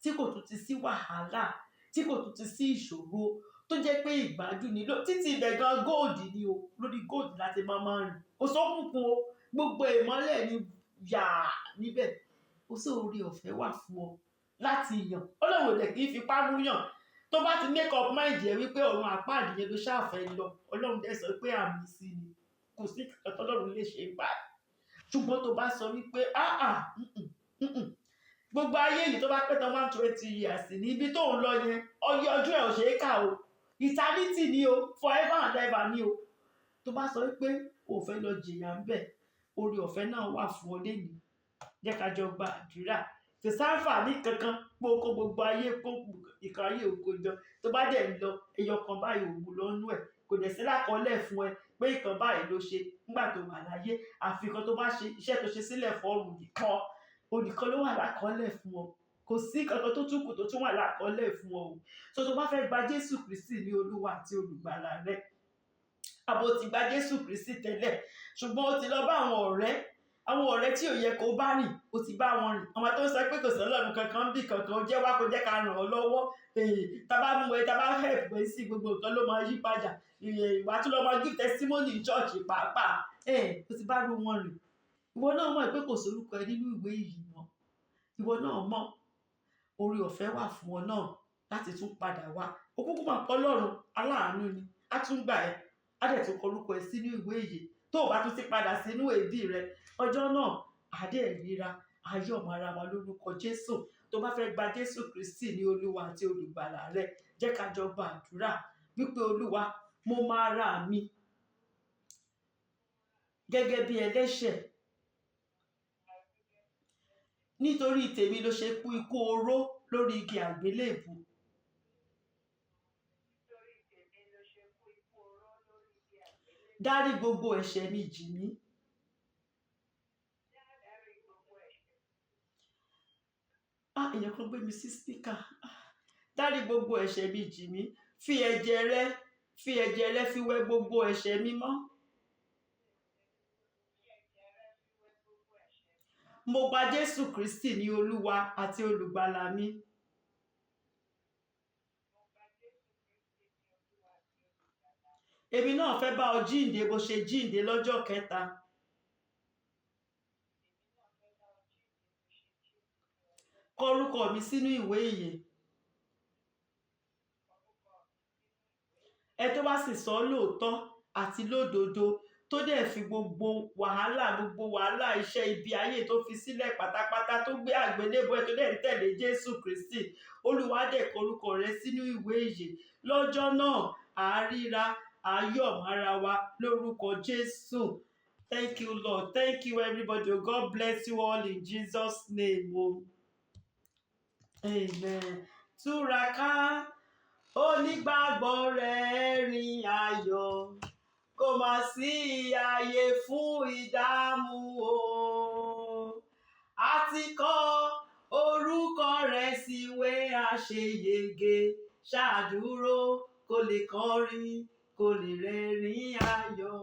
tí kò tún ti sí wàhálà, tí kò tún ti sí ìṣòro, tó jẹ́ pé ìgbádùn ni títí ibẹ̀ gan góòdì ni o. Lórí góòdì láti máa rìn. Kò sókùnkùn o, gbogbo ìmọ́lẹ̀ ni yà níbẹ̀. Ó sì orí ọ̀fẹ́ wà fún ọ láti yàn. Ọlọ́run ò lè kí n fipá mú yàn. Tó bá ti make up mind ẹ wípé ọ̀run àpáàdì yẹn ló ṣàfẹ́ lọ, Ọlọ́run dẹ̀ sọ pé àmì sí ni. Kò sí kankan tọ́lọ́run lè ṣe báyìí. Ṣùgbọ́n tó bá sọ wípé gbogbo ayé yìí tó bá pẹ́ tán 120 years ní ibi tó ń lọ yẹn, ọyẹ ọjọ́ ẹ̀ ò ṣe é kà o. Eternity ni o, forever and ever ni o. Tó bá sọ wípé o fẹ́ lọ jìyà ń bẹ̀, orí ọ̀fẹ́ náà wà fún ọ lénìí. Jẹ́ ká jọ gba àdúrà. Kò sáǹfààní kankan pé o kó gbogbo ayé kó ìkan ayé ògo jọ. Tó bá dẹ̀ ń lọ, ẹyọ kan báyìí òògùn lọ́nú ẹ̀. Kò dẹ̀ sí lákọọ́lẹ̀ fún ẹ pé ìkan báyìí ló ṣe nígbà tó wà láyé. Àfikún tó bá ṣe iṣẹ́ tó ṣe sílẹ̀ fọ́ọ̀rùn nìkan, onìkan ló wà lákọọ́lẹ̀ fún ọ. Kò sí kankan tó tún kù tó tún wà lákọọ́lẹ̀ fún ọ. So tó bá fẹ́ gba Jésù Kristi ní Olúwa àti olùgbàlà rẹ, àbò ti gba Jésù Kristi tẹ́lẹ̀, ṣùgbọ́n ó ti lọ bá àwọn ọ̀rẹ́ tí ò yẹ kó bá rìn, ó ti bá wọn rìn. Àwọn tó ń sọ pé kò sí Ọlọ́run kankan bí kankan, jẹ́ wá kó jẹ́ ká ràn ọ́ lọ́wọ́. Tá bá mú ẹ, tá bá help ẹ sí gbogbo nǹkan ló máa yí padà. Ìwà tó lọ máa give testimony in church pàápàá. Ó ti bá rú wọn rìn. Ìwọ náà mọ̀ pé kò sórúkọ ẹ nínú ìwé yìí mọ́. Ìwọ náà mọ̀ orí ọ̀fẹ́ wà fún ọ náà láti tún padà wá. Ó kúkú mọ̀ pé Ọlọ́run aláàánú ni. Á tún gbà ẹ́. Á dẹ̀ tún kọrúkọ ẹ sínú ìwé yìí. Tó o bá tún ti padà sínú èébì rẹ, ọjọ́ náà àdé ìríra ayé ọmọ ara wa lórúkọ Jésù. Tó bá fẹ́ gba Jésù Kristi ní Olúwa àti olùgbàlà rẹ, jẹ́ ká jọ gba àdúrà wípé Olúwa, mo máa ra mi gẹ́gẹ́ bí ẹlẹ́ṣẹ̀. Nítorí tèmi ló ṣe kú ikú oró lórí igi àgbélébùú. Dárí gbogbo ẹ̀ṣẹ̀ mi jì mí. Èèyàn kan gbé mi sí speaker. Dárí gbogbo ẹ̀ṣẹ̀ mi jì mí. Fi ẹ̀jẹ̀ rẹ fi wẹ gbogbo ẹ̀ṣẹ̀ mi mọ́. Mo gba Jésù Kristi ní Olúwa àti olùgbàlà mi. Èmi náà fẹ́ bá ọ jíǹde bó ṣe jíǹde lọ́jọ́ kẹta. Kọ orúkọ mi sínú ìwé ìyè. Ẹ tó bá sì sọ lóòótọ́ àti lódodo, tó dẹ̀ fi gbogbo wàhálà iṣẹ́ ibi ayé tó fi sílẹ̀ pátápátá, tó gbé àgbélébùú ẹ̀ tó dẹ̀ ń tẹ̀lé Jésù Kristi. Olúwa dẹ̀ kọ orúkọ rẹ sínú ìwé ìyè. Lọ́jọ́ náà àríra ayọ̀ mára wa lórúkọ Jésù. Thank you, Lord. Thank you, everybody. God bless you all in Jesus' name. Amen. Túraká, onígbàgbọ́ rẹ̀ rìn ayọ̀, kò má sí ààyè fún ìdààmú o. A ti kọ orúkọ rẹ̀ síwé àṣeyege, ṣáàdúró kó lè kọrin, kó lè rẹ́rìn ayọ̀.